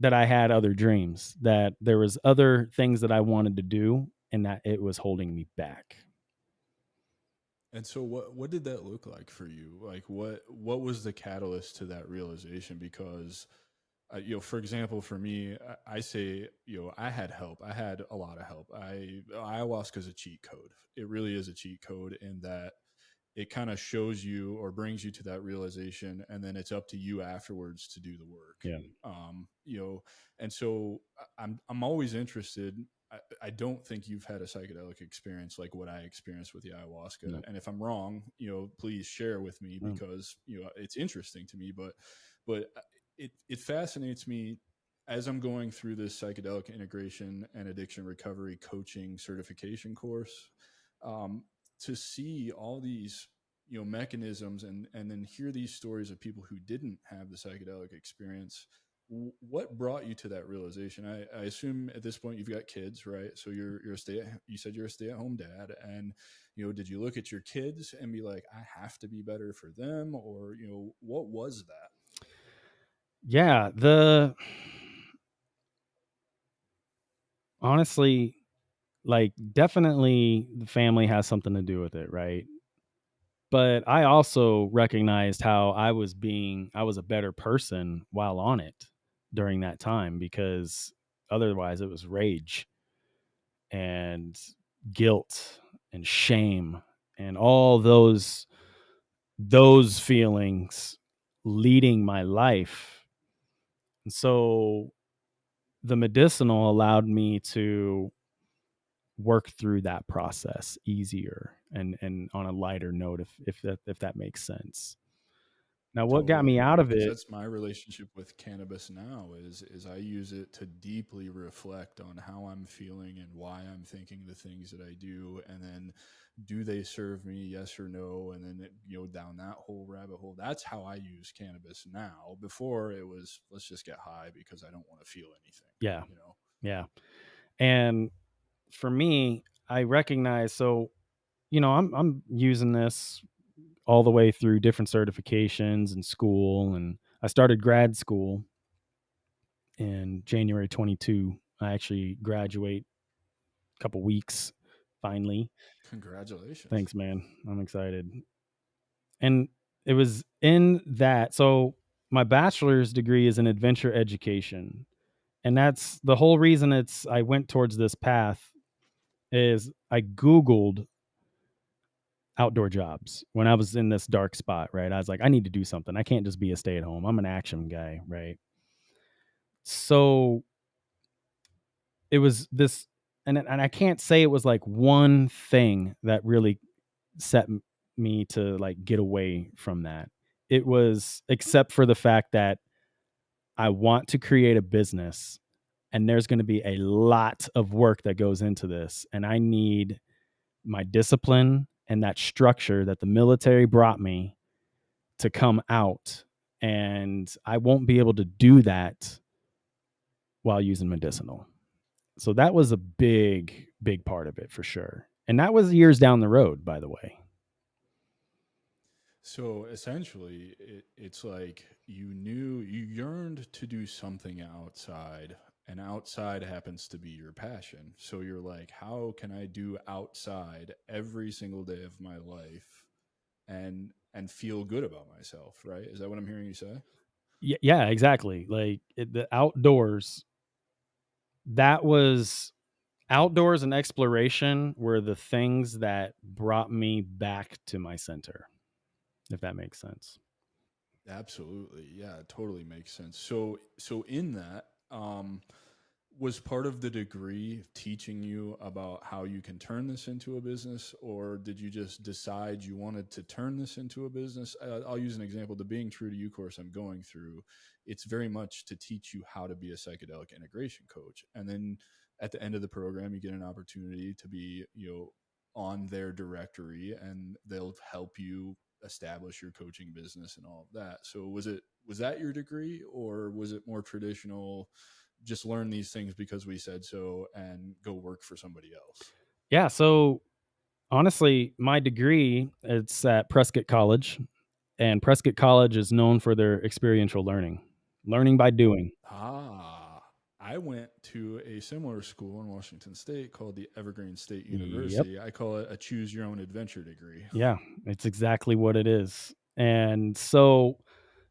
that I had other dreams, that there was other things that I wanted to do and that it was holding me back. And so what did that look like for you? Like what was the catalyst to that realization? Because For example, for me, I say, I had help. I had a lot of help. Ayahuasca is a cheat code. It really is a cheat code in that it kind of shows you or brings you to that realization, and then it's up to you afterwards to do the work. Yeah. Um, you know, and so I'm always interested. I don't think you've had a psychedelic experience like what I experienced with the ayahuasca. No. And if I'm wrong, please share with me, No. because it's interesting to me. But it fascinates me as I'm going through this psychedelic integration and addiction recovery coaching certification course, um, to see all these mechanisms, and then hear these stories of people who didn't have the psychedelic experience. What brought you to that realization? I assume at this point you've got kids, right? So you said you're a stay-at-home dad, and did you look at your kids and be like, I have to be better for them, or what was that? Yeah, the honestly, like, definitely the family has something to do with it, right? But I also recognized how I was a better person while on it during that time, because otherwise it was rage and guilt and shame and all those feelings leading my life. And so the medicinal allowed me to work through that process easier and on a lighter note, if that makes sense. Now, what got Totally, me yeah, out of because it? that's my relationship with cannabis now, is I use it to deeply reflect on how I'm feeling and why I'm thinking the things that I do, and then do they serve me, yes or no, and then down that whole rabbit hole. That's how I use cannabis now. Before, it was, let's just get high because I don't want to feel anything, Yeah, you know. yeah. And for me, I recognize, so I'm using this all the way through different certifications and school, and I started grad school in January 22. I actually graduate a couple weeks finally. Congratulations. Thanks, man. I'm excited. And it was in that. So my bachelor's degree is in adventure education. And that's the whole reason I went towards this path. Is I Googled outdoor jobs when I was in this dark spot, right? I was like, I need to do something. I can't just be a stay at home. I'm an action guy, right? So it was this, and I can't say it was like one thing that really set me to like get away from that. It was, except for the fact that I want to create a business, and there's going to be a lot of work that goes into this, and I need my discipline and that structure that the military brought me to come out, and I won't be able to do that while using medicinal. So that was a big part of it for sure. And that was years down the road, by the way. So essentially, it's like you yearned to do something outside, and outside happens to be your passion. So you're like, how can I do outside every single day of my life and feel good about myself, right? Is that what I'm hearing you say? Yeah, exactly. Like the outdoors, that was outdoors and exploration were the things that brought me back to my center, if that makes sense. Absolutely. Yeah, it totally makes sense. So in that, was part of the degree teaching you about how you can turn this into a business, or did you just decide you wanted to turn this into a business? I'll use an example. The Being True to You course I'm going through, it's very much to teach you how to be a psychedelic integration coach. And then at the end of the program, you get an opportunity to be, on their directory, and they'll help you establish your coaching business and all of that. So was that your degree, or was it more traditional, just learn these things because we said so and go work for somebody else? Yeah, so honestly, my degree, it's at Prescott College, and Prescott College is known for their experiential learning, learning by doing. Ah, I went to a similar school in Washington State called the Evergreen State Yep. University. I call it a choose your own adventure degree. Yeah, it's exactly what it is. And so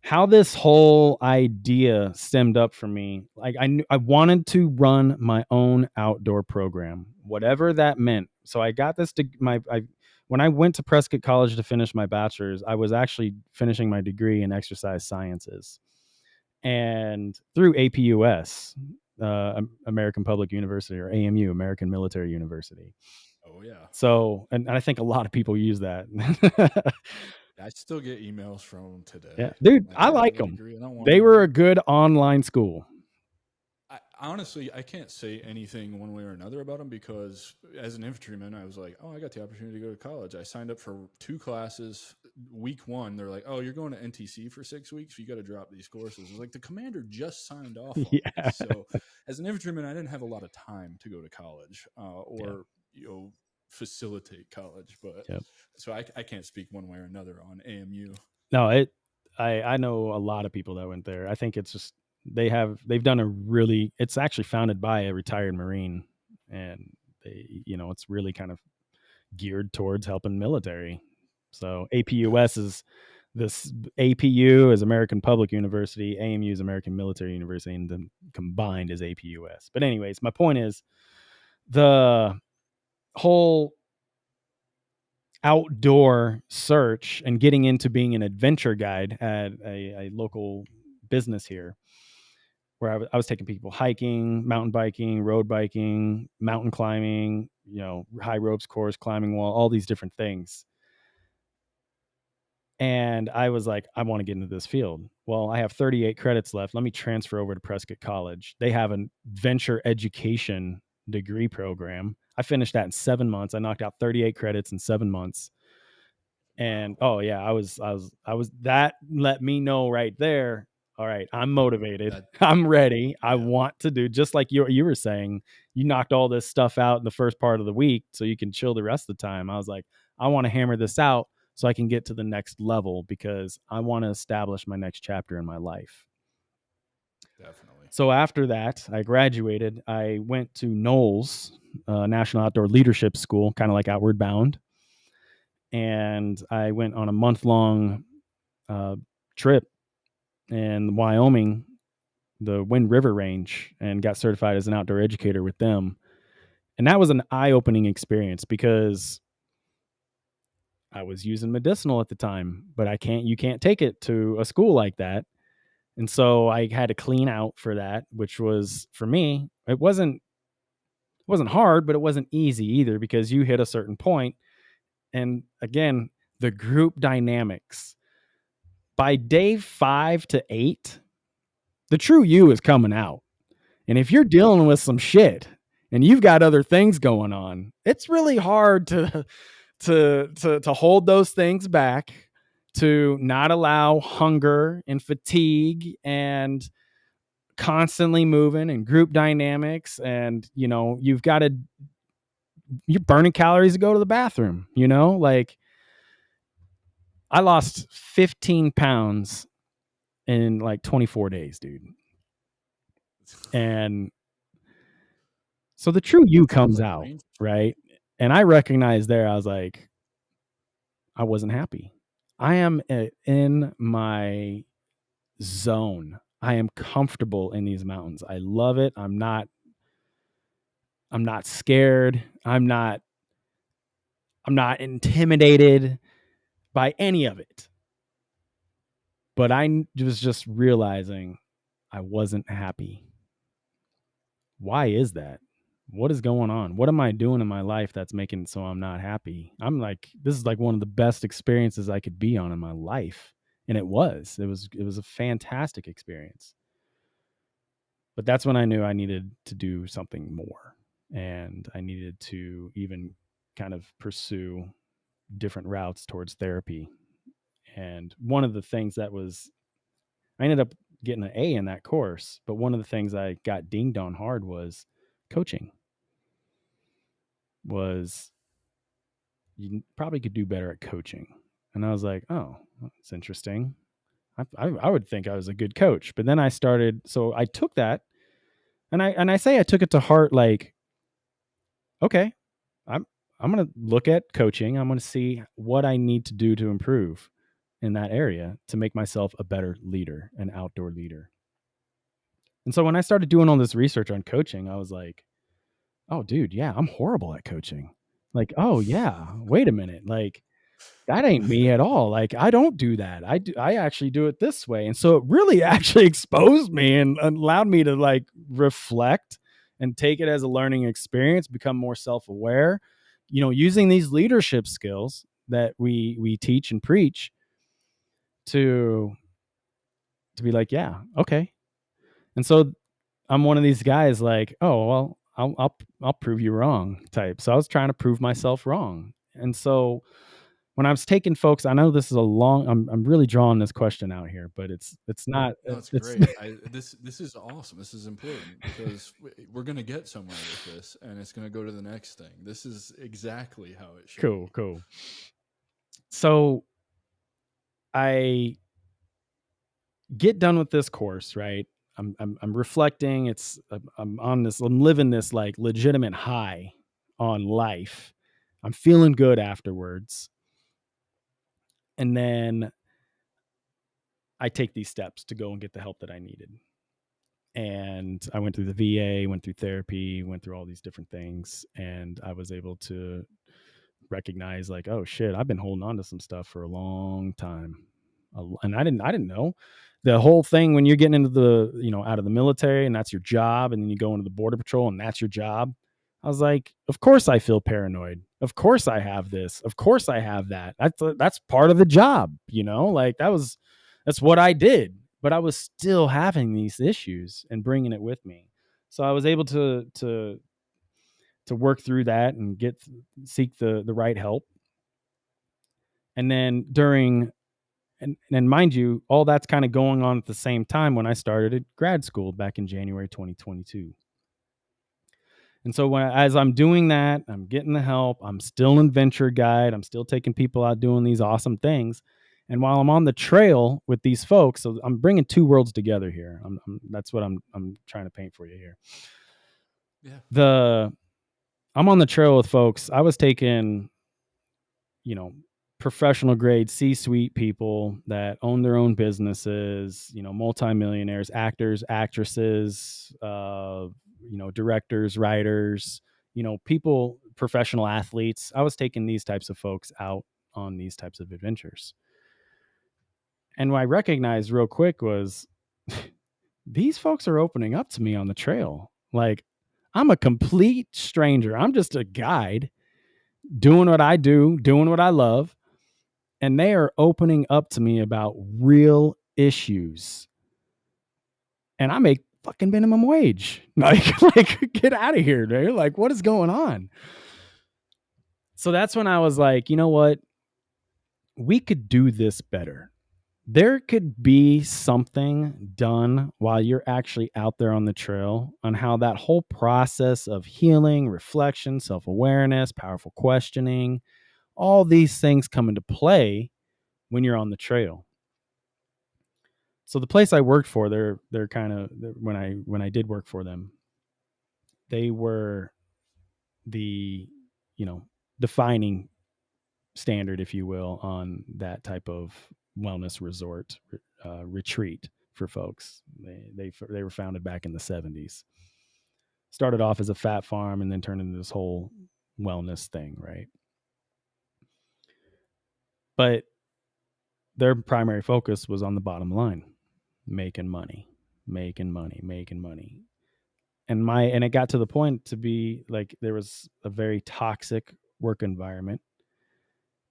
how this whole idea stemmed up for me. Like I knew I wanted to run my own outdoor program, whatever that meant. So I got this when I went to Prescott College to finish my bachelor's, I was actually finishing my degree in exercise sciences. And through APUS, American Public University, or AMU, American Military University. Oh yeah. So, and I think a lot of people use that. I still get emails from them Yeah, today. dude, Like, I hey, I like have a them. degree and I want They to. were a good online school. Honestly, I can't say anything one way or another about them because as an infantryman, I was like, oh, I got the opportunity to go to college. I signed up for 2 classes. Week 1, they're like, oh, you're going to NTC for 6 weeks. You got to drop these courses. It was like the commander just signed off on Yeah, these. So as an infantryman, I didn't have a lot of time to go to college yeah, or, facilitate college. But yeah. so I can't speak one way or another on AMU. No, I know a lot of people that went there. I think it's just they've done a really. It's actually founded by a retired Marine, and it's really kind of geared towards helping military. So APUS is this APU is American Public University, AMU is American Military University, and then combined is APUS. But anyways, my point is the whole outdoor search and getting into being an adventure guide at a local business here where I was taking people hiking, mountain biking, road biking, mountain climbing, high ropes course, climbing wall, all these different things. And I was like, I want to get into this field. Well, I have 38 credits left. Let me transfer over to Prescott College. They have an venture education degree program. I finished that in 7 months. I knocked out 38 credits in 7 months. And Wow. oh yeah, I was that let me know right there. All right, I'm motivated. That, I'm ready. I yeah, want to do just like you were saying. You knocked all this stuff out in the first part of the week so you can chill the rest of the time. I was like, I want to hammer this out so I can get to the next level because I want to establish my next chapter in my life. definitely. So after that, I graduated. I went to Knowles, National Outdoor Leadership School, kind of like Outward Bound, and I went on a month-long trip in Wyoming, the Wind River Range, and got certified as an outdoor educator with them. And that was an eye-opening experience because I was using medicinal at the time, but you can't take it to a school like that. And so I had to clean out for that, which was for me, it wasn't hard, but it wasn't easy either because you hit a certain point. And again, the group dynamics. By day 5 to 8, the true you is coming out. And if you're dealing with some shit and you've got other things going on, it's really hard to hold those things back, to not allow hunger and fatigue and constantly moving and group dynamics. And you're burning calories to go to the bathroom, like I lost 15 pounds in like 24 days, dude. And so the true you Sounds comes like a out, range. right? And I recognized there, I was like, I wasn't happy. I am in my zone. I am comfortable in these mountains. I love it. I'm not scared. I'm not intimidated by any of it. But I was just realizing I wasn't happy. Why is that? What is going on? What am I doing in my life that's making it so I'm not happy? I'm like, this is like one of the best experiences I could be on in my life. And it was a fantastic experience. But that's when I knew I needed to do something more. And I needed to even kind of pursue different routes towards therapy. And one of the things I ended up getting an A in that course. But one of the things I got dinged on hard was coaching. Was you probably could do better at coaching. And I was like, oh, that's interesting. I would think I was a good coach. But then so I took that and I say I took it to heart like, okay, I'm going to look at coaching. I'm going to see what I need to do to improve. in that area to make myself a better leader, an outdoor leader. And so when I started doing all this research on coaching, I was like, oh, dude, yeah, I'm horrible at coaching. Like, oh, yeah, wait a minute. Like, that ain't me at all. Like, I don't do that. I actually do it this way. And so it really actually exposed me and allowed me to like reflect and take it as a learning experience, become more self-aware, using these leadership skills that we teach and preach to be like, yeah, okay. And so I'm one of these guys like, oh, well, I'll prove you wrong type. So I was trying to prove myself wrong. And so when I was taking folks, I know this is a long, I'm really drawing this question out here, but it's not, No, it's it's great. This is awesome. This is important because we're going to get somewhere with this, and it's going to go to the next thing. This is exactly how it should cool, be. cool. So I get done with this course, right? I'm reflecting. I'm living this like legitimate high on life. I'm feeling good afterwards. And then I take these steps to go and get the help that I needed. And I went through the VA, went through therapy, went through all these different things. And I was able to recognize like, oh shit, I've been holding on to some stuff for a long time. And I didn't know the whole thing when you're getting into the, out of the military and that's your job. And then you go into the border patrol and that's your job. I was like, of course I feel paranoid. Of course I have this. Of course I have that. That's part of the job, like that's what I did, but I was still having these issues and bringing it with me. So I was able to work through that and seek the right help. And then and mind you, all that's kind of going on at the same time when I started at grad school back in January 2022. And so as I'm doing that, I'm getting the help. I'm still in venture guide. I'm still taking people out doing these awesome things. And while I'm on the trail with these folks, so I'm bringing two worlds together here. That's what I'm trying to paint for you here. Yeah. I'm on the trail with folks. I was taking, professional grade C-suite people that own their own businesses, multimillionaires, actors, actresses, directors, writers, people, professional athletes. I was taking these types of folks out on these types of adventures. And what I recognized real quick was these folks are opening up to me on the trail. Like, I'm a complete stranger. I'm just a guide doing what I do, doing what I love. And they are opening up to me about real issues. And I make fucking minimum wage. Like get out of here, dude. Like, what is going on? So that's when I was like, you know what? We could do this better. There could be something done while you're actually out there on the trail on how that whole process of healing, reflection, self-awareness, powerful questioning, all these things come into play when you're on the trail. So the place I worked for, they're kind of, when I did work for them, they were the, defining standard, if you will, on that type of wellness resort retreat for folks. They were founded back in the 70s. Started off as a fat farm and then turned into this whole wellness thing, right? But their primary focus was on the bottom line, making money. And it got to the point to be like there was a very toxic work environment,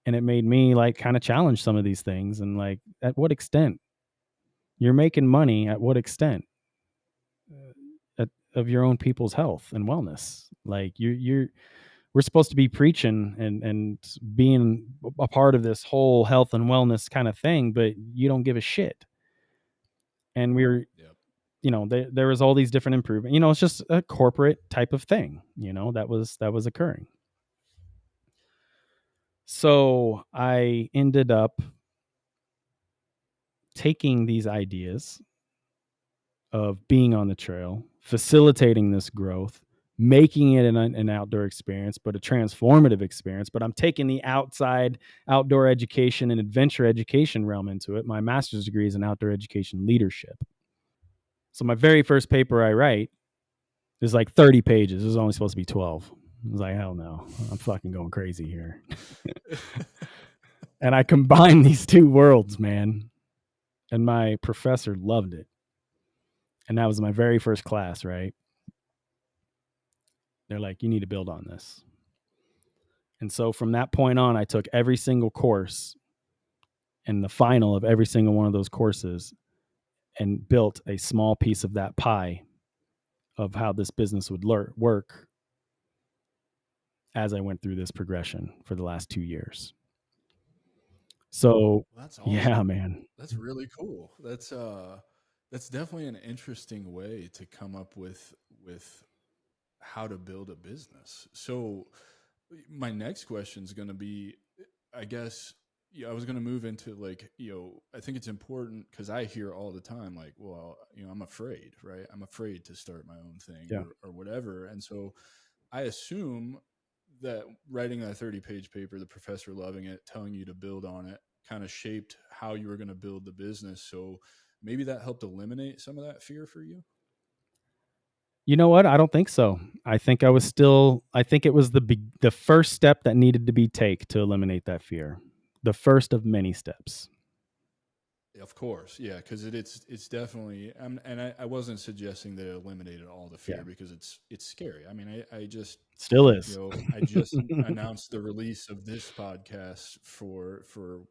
and it made me like kind of challenge some of these things. And like, at what extent you're making money, at what extent of your own people's health and wellness? Like we're supposed to be preaching and being a part of this whole health and wellness kind of thing, but you don't give a shit. And there was all these different improvements. It's just a corporate type of thing, that was occurring. So I ended up taking these ideas of being on the trail, facilitating this growth, making it an outdoor experience, but a transformative experience. But I'm taking the outdoor education and adventure education realm into it. My master's degree is in outdoor education leadership. So my very first paper I write is like 30 pages. It was only supposed to be 12. I was like, hell no, I'm fucking going crazy here. And I combined these two worlds, man. And my professor loved it. And that was my very first class, right? They're like, you need to build on this. And so from that point on, I took every single course and the final of every single one of those courses and built a small piece of that pie of how this business would work as I went through this progression for the last 2 years. So, Well, that's yeah, awesome. man. That's really cool. That's definitely an interesting way to come up with how to build a business. So my next question is going to be, I guess, yeah, I was going to move into like, I think it's important because I hear all the time, like, well, I'm afraid, right? I'm afraid to start my own thing Yeah. or whatever. And so I assume that writing that 30-page paper, the professor loving it, telling you to build on it, kind of shaped how you were going to build the business. So maybe that helped eliminate some of that fear for you. You know what? I don't think so. I think I think it was the first step that needed to be take to eliminate that fear. The first of many steps. Of course, yeah, because it's definitely, and I wasn't suggesting that it eliminated all the Yeah. fear because it's scary. I mean, I just, Still is. I just announced the release of this podcast for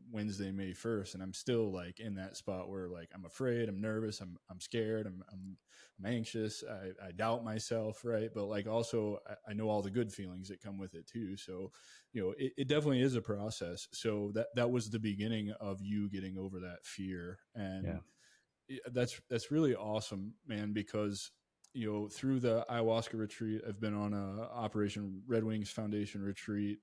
Wednesday, May 1st, and I'm still like in that spot where like I'm afraid, I'm nervous, I'm scared, I'm anxious, I doubt myself, right? But like also I know all the good feelings that come with it too. So it definitely is a process. So that was the beginning of you getting over that fear, Yeah. and that's really awesome, man. Because through the ayahuasca retreat, I've been on a Operation Red Wings Foundation retreat.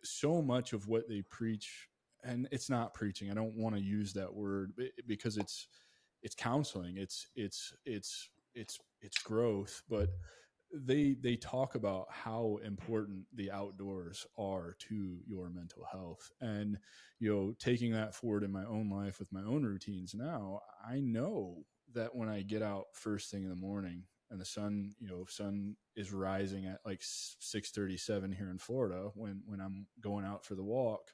So much of what they preach, and it's not preaching. I don't want to use that word because it's counseling. It's growth, but they talk about how important the outdoors are to your mental health. And taking that forward in my own life with my own routines now, I know that when I get out first thing in the morning and the sun is rising at like 6:37 here in Florida when I'm going out for the walk,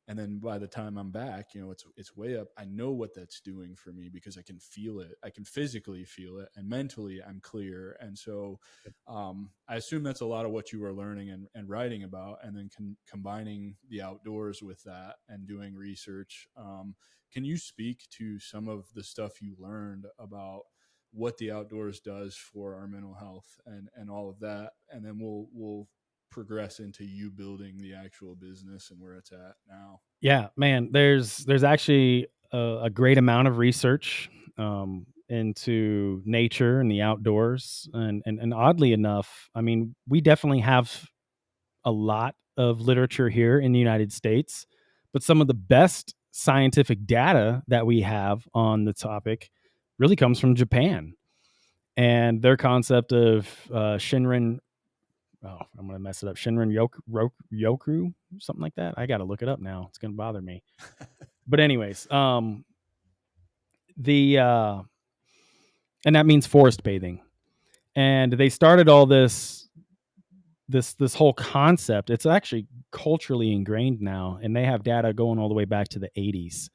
and then by the time I'm back, it's way up. I know what that's doing for me because I can feel it. I can physically feel it, and mentally I'm clear. And so I assume that's a lot of what you were learning and writing about, and then combining the outdoors with that and doing research. Can you speak to some of the stuff you learned about what the outdoors does for our mental health and all of that? And then we'll progress into you building the actual business and where it's at now. Yeah, man. There's actually a great amount of research into nature and the outdoors, and oddly enough, I mean, we definitely have a lot of literature here in the United States, but some of the best scientific data that we have on the topic really comes from Japan and their concept of Shinrin. Oh, I'm gonna mess it up. Shinrin Yoku, something like that. I got to look it up now. It's gonna bother me. But anyways, the and that means forest bathing. And they started all this whole concept. It's actually culturally ingrained now, and they have data going all the way back to the 80s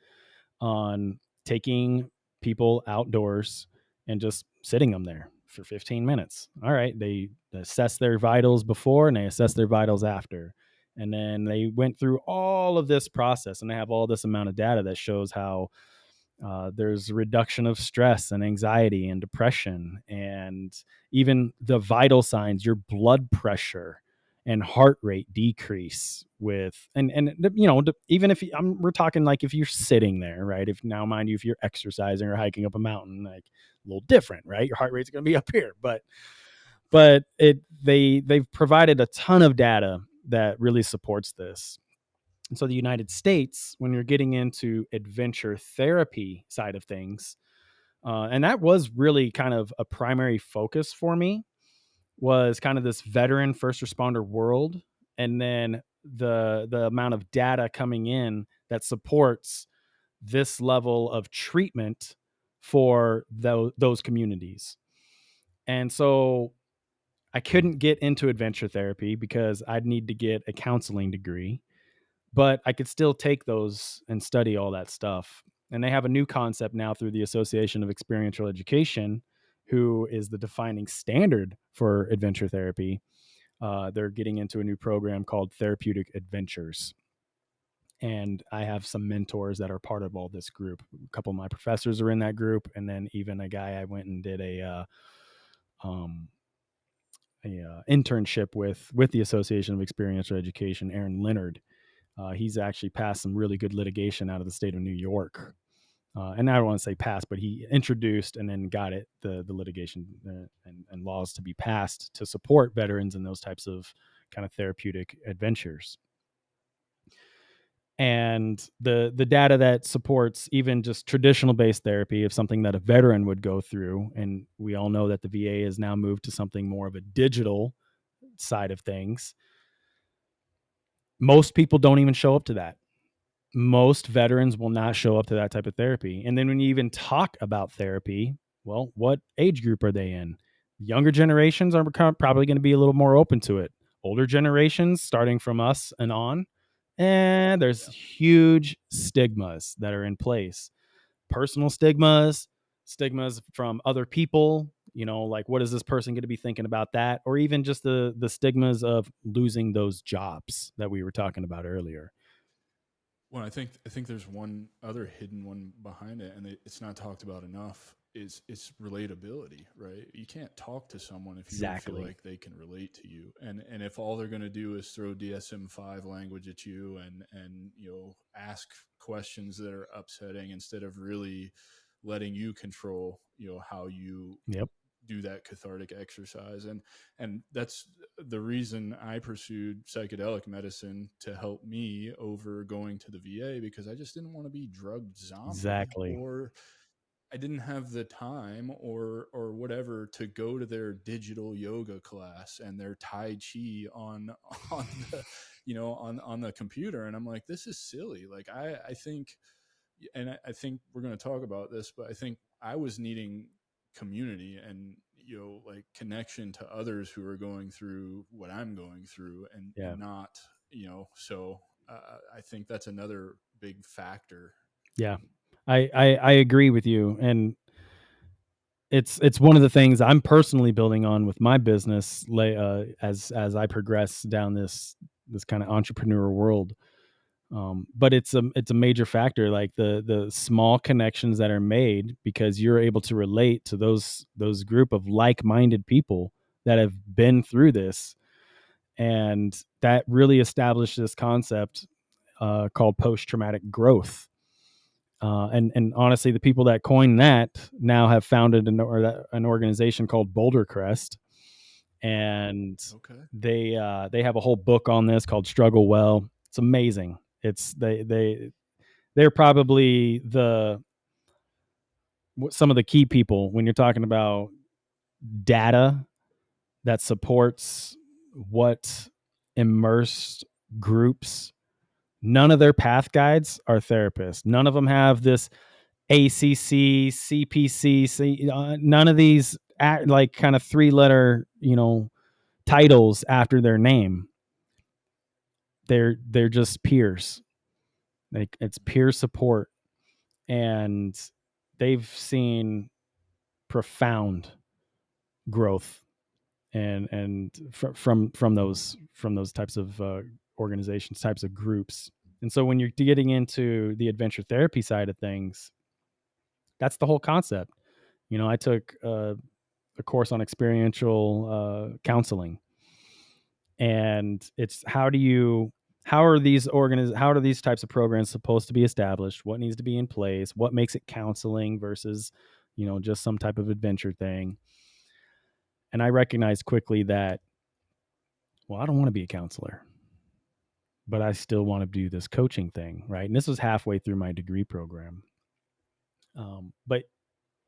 on taking people outdoors and just sitting them there for 15 minutes. All right, they assess their vitals before and they assess their vitals after. And then they went through all of this process and they have all this amount of data that shows how there's a reduction of stress and anxiety and depression, and even the vital signs, your blood pressure and heart rate decrease with, even if we're talking like if you're sitting there, right? If now, mind you, if you're exercising or hiking up a mountain, like a little different, right? Your heart rate's going to be up here, but they've provided a ton of data that really supports this. And so the United States, when you're getting into adventure therapy side of things, and that was really kind of a primary focus for me. was kind of this veteran first responder world, and then the amount of data coming in that supports this level of treatment for those communities. And so I couldn't get into adventure therapy because I'd need to get a counseling degree, but I could still take those and study all that stuff. And they have a new concept now through the Association of Experiential Education, who is the defining standard for adventure therapy. They're getting into a new program called Therapeutic Adventures. And I have some mentors that are part of all this group. A couple of my professors are in that group, and then even a guy I went and did um, a internship with the Association of Experiential Education, Aaron Leonard. He's actually passed some really good litigation out of the state of New York. And I don't want to say passed, but he introduced and then got it the litigation and laws to be passed to support veterans in those types of kind of therapeutic adventures. And the data that supports even just traditional based therapy of something that a veteran would go through, and we all know that the VA has now moved to something more of a digital side of things. Most people don't even show up to that. Most veterans will not show up to that type of therapy. And then when you even talk about therapy, well, what age group are they in? Younger generations are probably going to be a little more open to it. Older generations, starting from us and on, and there's Yeah. huge stigmas that are in place. Personal stigmas from other people, like what is this person going to be thinking about that? Or even just the stigmas of losing those jobs that we were talking about earlier. Well, I think there's one other hidden one behind it, and it's not talked about enough. Is it's relatability, right? You can't talk to someone if you don't feel Exactly. like they can relate to you, and if all they're going to do is throw DSM-5 language at you and ask questions that are upsetting instead of really letting you control how you Yep. do that cathartic exercise. And that's the reason I pursued psychedelic medicine, to help me over going to the VA, because I just didn't want to be drugged zombie, Exactly. or I didn't have the time or whatever to go to their digital yoga class and their tai chi on the on the computer. And I'm like, this is silly. Like I think, and I think we're going to talk about this, but I think I was needing community and like connection to others who are going through what I'm going through, Yeah. and not so I think that's another big factor. Yeah. I agree with you. And it's one of the things I'm personally building on with my business, as I progress down this kind of entrepreneur world. But it's a major factor, like the small connections that are made because you're able to relate to those group of like-minded people that have been through this, and that really established this concept called post-traumatic growth. And honestly, the people that coined that now have founded an organization called Boulder Crest, and Okay. they have a whole book on this called Struggle Well. It's amazing. They're probably some of the key people when you're talking about data that supports what immersed groups. None of their path guides are therapists. None of them have this ACC, CPC, none of these like kind of 3-letter, titles after their name. They're just peers. Like it's peer support, and they've seen profound growth and from those types of organizations, types of groups. And so when you're getting into the adventure therapy side of things, that's the whole concept. I took a course on experiential counseling, and it's how are these types of programs supposed to be established? What needs to be in place? What makes it counseling versus, just some type of adventure thing? And I recognized quickly that, well, I don't want to be a counselor, but I still want to do this coaching thing, right? And this was halfway through my degree program. But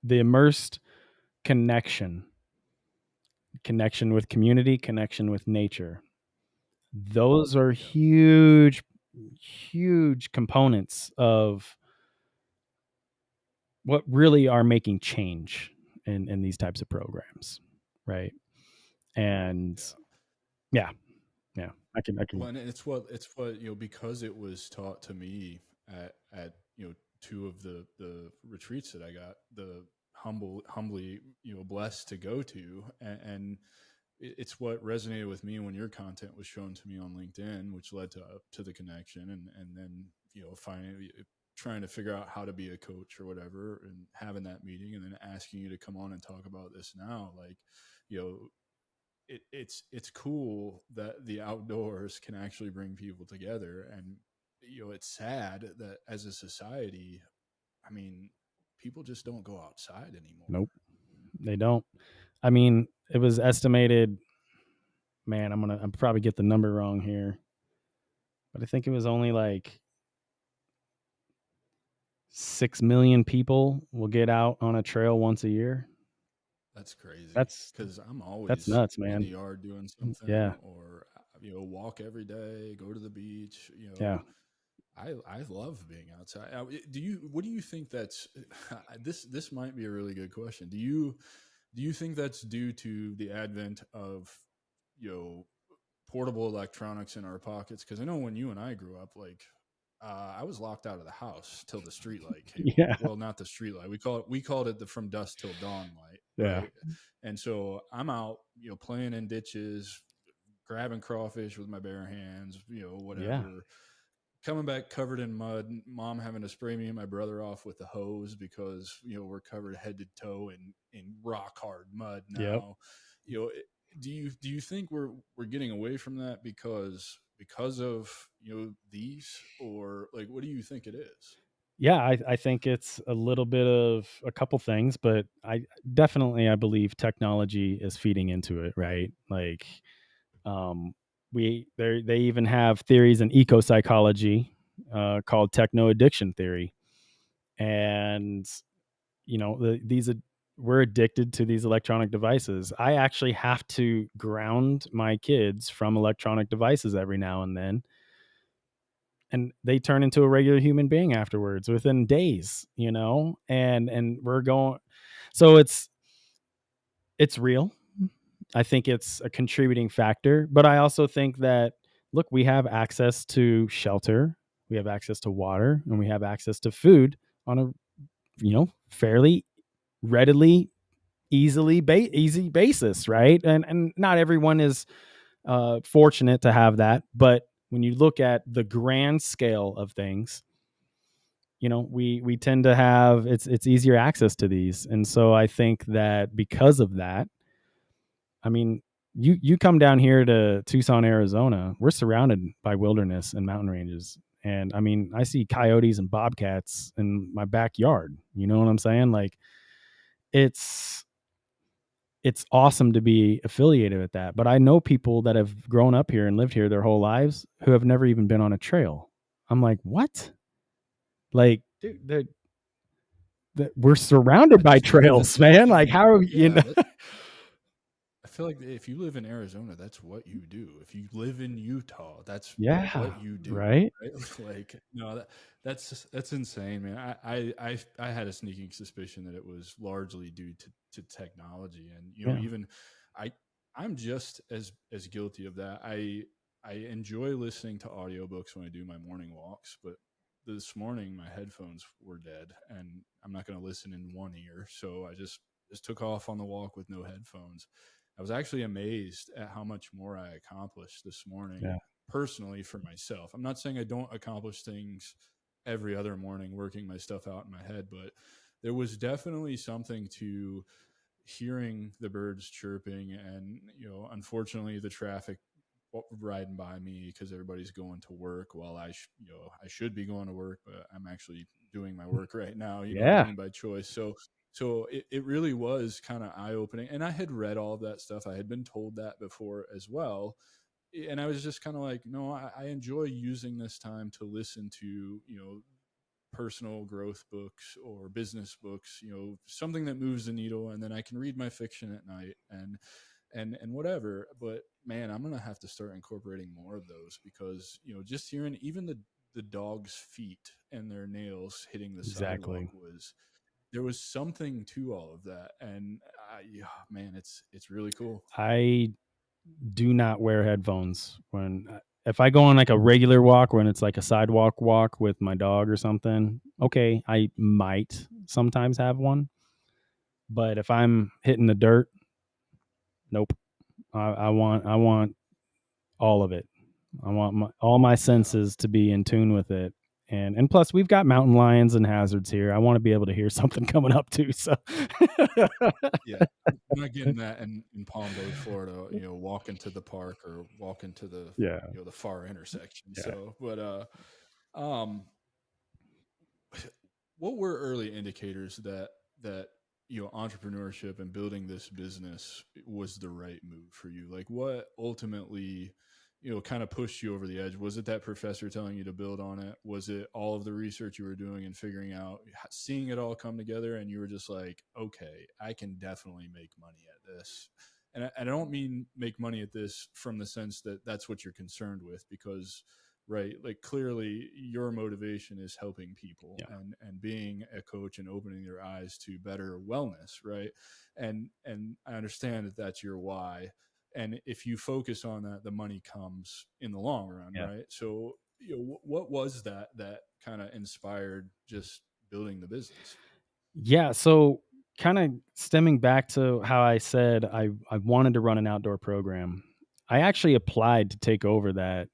the immersed connection connection with community, connection with nature. Those are Yeah, huge components of what really are making change in these types of programs, right? And yeah. yeah, yeah, I can, Well, and it's what because it was taught to me at two of the retreats that I got the humbly blessed to go to, and it's what resonated with me when your content was shown to me on LinkedIn, which led to the connection, and then finding trying to figure out how to be a coach or whatever, and having that meeting, and then asking you to come on and talk about this now, like you know it's cool that the outdoors can actually bring people together, and it's sad that as a society, I mean, people just don't go outside anymore. nope, they don't. I mean, it was estimated, man, I'm probably get the number wrong here, but I think it was only like 6 million people will get out on a trail once a year. That's crazy That's because I'm that's always nuts, in the man. yard doing something, Yeah. or walk every day, go to the beach. Yeah. I love being outside. What do you think that's this might be a really good question. Do you think that's due to the advent of you know portable electronics in our pockets? Because I know when you and I grew up, like I was locked out of the house till the street light came on. Yeah. Well, not the street light. We called it the from dusk till dawn light, Yeah. right? And so I'm out, playing in ditches, grabbing crawfish with my bare hands, Yeah. whatever, coming back covered in mud, mom having to spray me and my brother off with the hose because we're covered head to toe in rock hard mud Yep. now. you know do you think we're getting away from that because of these, or like what do you think it is? Yeah, I think it's a little bit of a couple things, but I believe technology is feeding into it, right? Like, um, they even have theories in eco psychology called techno addiction theory, and these we're addicted to these electronic devices. I actually have to ground my kids from electronic devices every now and then, and they turn into a regular human being afterwards within days, and we're going. So it's real. I think it's a contributing factor, but I also think that, look, we have access to shelter, we have access to water, and we have access to food on a fairly readily easy basis, right? And not everyone is fortunate to have that, but when you look at the grand scale of things, we tend to have it's easier access to these. And so I think that because of that, I mean, you come down here to Tucson, Arizona, we're surrounded by wilderness and mountain ranges. And I mean, I see coyotes and bobcats in my backyard. You know what I'm saying? Like, it's it's awesome to be affiliated with that. But I know people that have grown up here and lived here their whole lives who have never even been on a trail. I'm like, what? Like, dude, we're surrounded I by just love that trails, man. Like, thinking. how are you Yeah, know? I feel like if you live in Arizona, that's what you do. If you live in Utah, that's Yeah, what you do, right. right? Like, no, that's insane, man. I had a sneaking suspicion that it was largely due to technology, and Yeah, even I I'm just as guilty of that. I enjoy listening to audiobooks when I do my morning walks, but this morning my headphones were dead, and I'm not going to listen in one ear, so I just took off on the walk with no headphones. I was actually amazed at how much more I accomplished this morning yeah, personally for myself. I'm not saying I don't accomplish things every other morning working my stuff out in my head, but there was definitely something to hearing the birds chirping, and unfortunately the traffic riding by me because everybody's going to work while I should be going to work, but I'm actually doing my work right now, what I yeah, mean, by choice. So it really was kind of eye opening, and I had read all of that stuff. I had been told that before as well, and I was just kind of like, no, I enjoy using this time to listen to personal growth books or business books, something that moves the needle, and then I can read my fiction at night, and whatever. But man, I'm gonna have to start incorporating more of those, because just hearing even the dog's feet and their nails hitting the sidewalk Exactly. was there was something to all of that. And yeah, man, it's really cool. I do not wear headphones when if I go on like a regular walk when it's like a sidewalk walk with my dog or something. Okay, I might sometimes have one, but if I'm hitting the dirt, nope. I want all of it. I want all my Yeah. senses to be in tune with it. And plus we've got mountain lions and hazards here. I want to be able to hear something coming up too. So Yeah, I'm not getting that in Palm Bay, Florida, walking to the park or walking to the, yeah. the far intersection. Yeah. So, but um what were early indicators that entrepreneurship and building this business was the right move for you? Like, what ultimately kind of pushed you over the edge? Was it that professor telling you to build on it? Was it all of the research you were doing and figuring out, seeing it all come together, and you were just like, okay, I can definitely make money at this? And I don't mean make money at this from the sense that that's what you're concerned with, because right, like clearly your motivation is helping people Yeah. and being a coach and opening their eyes to better wellness, right? And I understand that that's your why, and if you focus on that, the money comes in the long run, Yeah. right? So what was that kind of inspired just building the business? Yeah, so kind of stemming back to how I said I wanted to run an outdoor program. I actually applied to take over that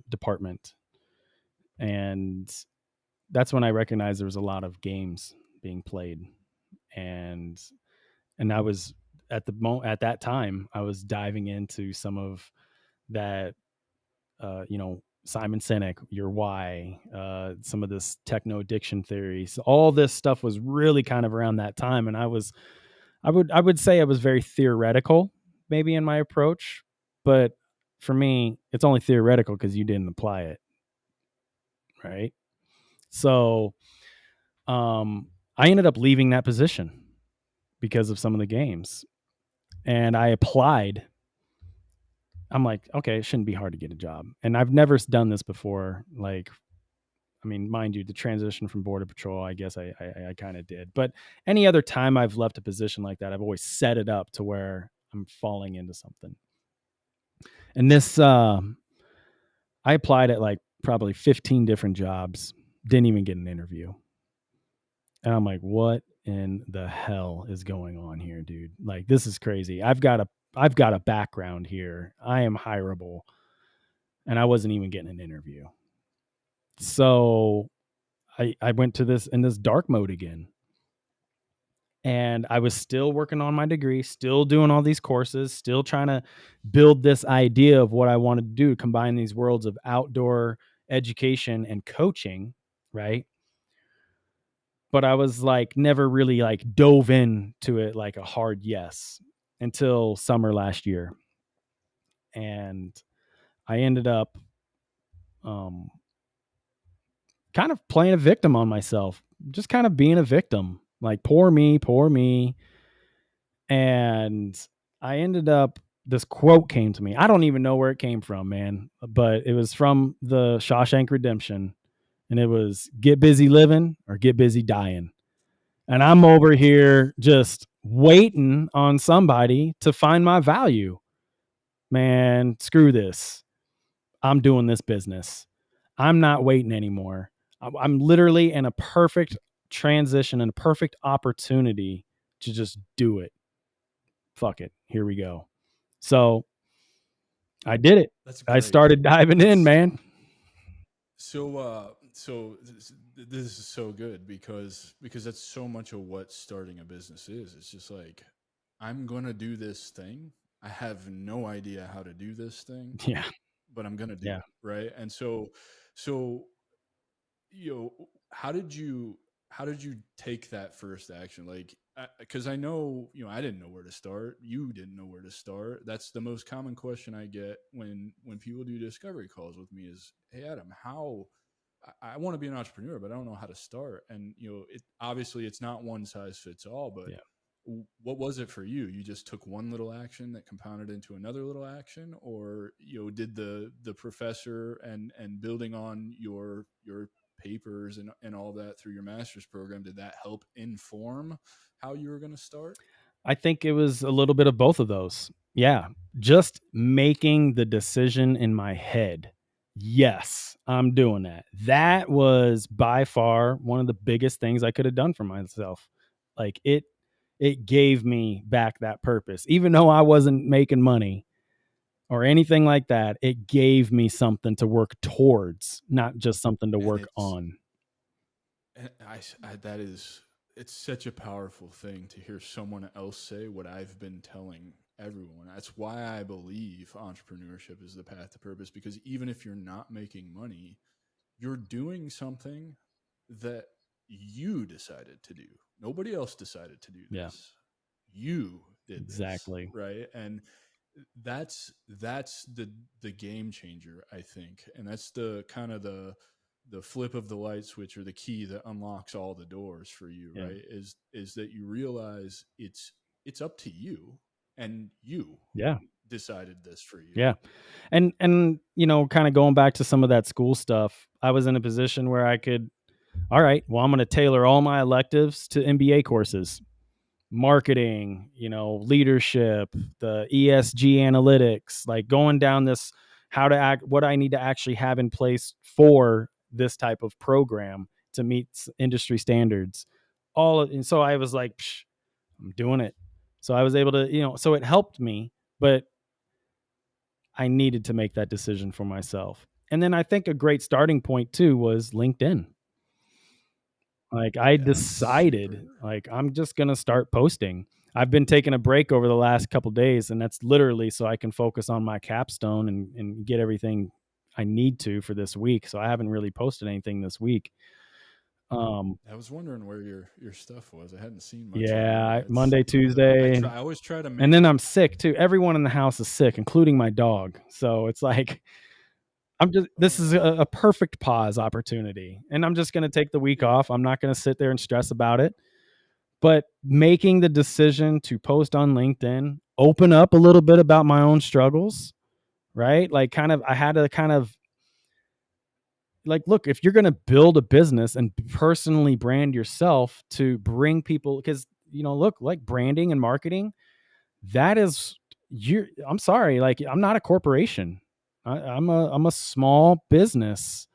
department, and that's when I recognized there was a lot of games being played, and I was at that time I was diving into some of that, Simon Sinek, your why, some of this techno addiction theories, all this stuff was really kind of around that time. And I would say I was very theoretical maybe in my approach, but for me, it's only theoretical because you didn't apply it. Right. So, I ended up leaving that position because of some of the games, and I applied. I'm like, okay, it shouldn't be hard to get a job. And I've never done this before. Like, I mean, mind you, the transition from border patrol, I guess I kind of did. But any other time I've left a position like that, I've always set it up to where I'm falling into something. And this, I applied at like probably 15 different jobs, didn't even get an interview. And I'm like, what in the hell is going on here, dude? Like, this is crazy. I've got a background here. I am hireable, and I wasn't even getting an interview. So I went to this in this dark mode again. And I was still working on my degree, still doing all these courses, still trying to build this idea of what I wanted to do, combine these worlds of outdoor education and coaching, right? But I was like never really like dove into it like a hard yes until summer last year. And I ended up um kind of playing a victim on myself, just kind of being a victim, like poor me, poor me. And I ended up this quote came to me. I don't even know where it came from, man, but it was from the Shawshank Redemption, and it was get busy living or get busy dying. And I'm over here just waiting on somebody to find my value. Man, screw this. I'm doing this business. I'm not waiting anymore. I'm literally in a perfect transition and a perfect opportunity to just do it. Fuck it. Here we go. So I did it. That's I great. started diving in, That's man. so this is so good, because that's so much of what starting a business is. It's just like, I'm gonna do this thing. I have no idea how to do this thing, Yeah. but I'm gonna do Yeah. it, right? And so how did you take that first action? Like, because I know, I didn't know where to start. You didn't know where to start. That's the most common question I get when people do discovery calls with me is, hey Adam, how I want to be an entrepreneur, but I don't know how to start. And it obviously it's not one size fits all, but Yeah. what was it for you? You just took one little action that compounded into another little action, or did the professor and building on your papers and all that through your master's program, did that help inform how you were going to start? I think it was a little bit of both of those. Yeah, just making the decision in my head. Yes, I'm doing that. That was by far one of the biggest things I could have done for myself. Like it gave me back that purpose. Even though I wasn't making money or anything like that, it gave me something to work towards, not just something to And work on. that is, it's such a powerful thing to hear someone else say what I've been telling everyone. That's why I believe entrepreneurship is the path to purpose, because even if you're not making money, you're doing something that you decided to do. Nobody else decided to do Yeah, this. You did this, exactly. right? And that's the game changer, I think. And that's the kind of the flip of the light switch, or the key that unlocks all the doors for you, Yeah. right? Is that you realize it's up to you, and you Yeah. decided this for you. Yeah. And kind of going back to some of that school stuff, I was in a position where I could, all right, well, I'm going to tailor all my electives to MBA courses, marketing, leadership, the ESG analytics, like going down this, how to act, what I need to actually have in place for this type of program to meet industry standards. And so I was like, Psh, I'm doing it. So I was able to, so it helped me, but I needed to make that decision for myself. And then I think a great starting point too was LinkedIn. Like I Yeah, decided super. like I'm just going to start posting. I've been taking a break over the last couple days, and that's literally so I can focus on my capstone and get everything I need to for this week. So I haven't really posted anything this week. Um I was wondering where your stuff was. I hadn't seen much of you. yeah, It's Monday, Tuesday, I always try to and make. then I'm sick too. Everyone in the house is sick, including my dog. So it's like this is Oh, a perfect pause opportunity. And I'm just going to take the week yeah. off. I'm not going to sit there and stress about it. But making the decision to post on LinkedIn, open up a little bit about my own struggles, right? Like I had to kind of like, look, if you're going to build a business and personally brand yourself to bring people, because, look, like branding and marketing, that is I'm sorry, like I'm not a corporation. I'm a small business.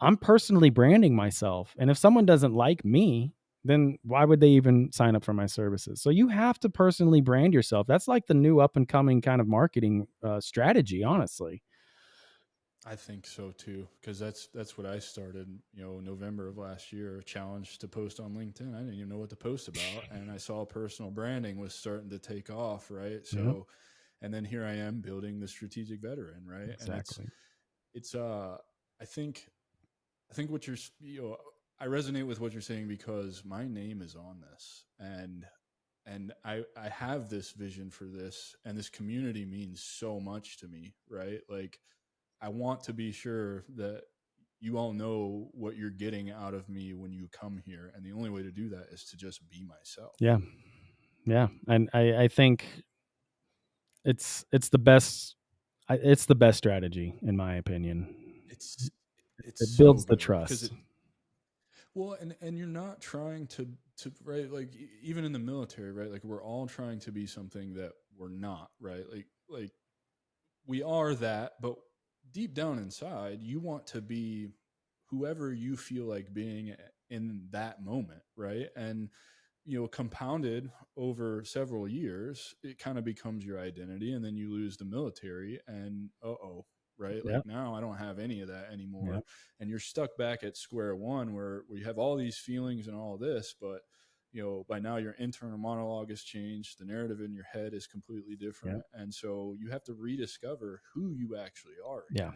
I'm personally branding myself. And if someone doesn't like me, then why would they even sign up for my services? So you have to personally brand yourself. That's like the new up and coming kind of marketing strategy, honestly. I think so too, because that's what I started. November of last year, a challenge to post on LinkedIn. I didn't even know what to post about, and I saw personal branding was starting to take off, right? Yeah, So, and then here I am building the strategic veteran, right? And exactly. it's I think what I resonate with what you're saying, because my name is on this, and I have this vision for this, and this community means so much to me, right? Like, I want to be sure that you all know what you're getting out of me when you come here, and the only way to do that is to just be myself. Yeah. Yeah. And I think it's the best. It's the best strategy, in my opinion. It's it's It so builds the good, because trust. it well, and you're not trying to right, like, even in the military, right? Like, we're all trying to be something that we're not, right? Like we are that, but deep down inside, you want to be whoever you feel like being in that moment, right? And compounded over several years, it kind of becomes your identity, and then you lose the military, and right? Yeah. Like, now I don't have any of that Yeah. anymore, and you're stuck back at square one, where you have all these feelings and all this, but by now your internal monologue has changed, the narrative in your head is completely Yeah. different, and so you have to rediscover who you actually are Yeah.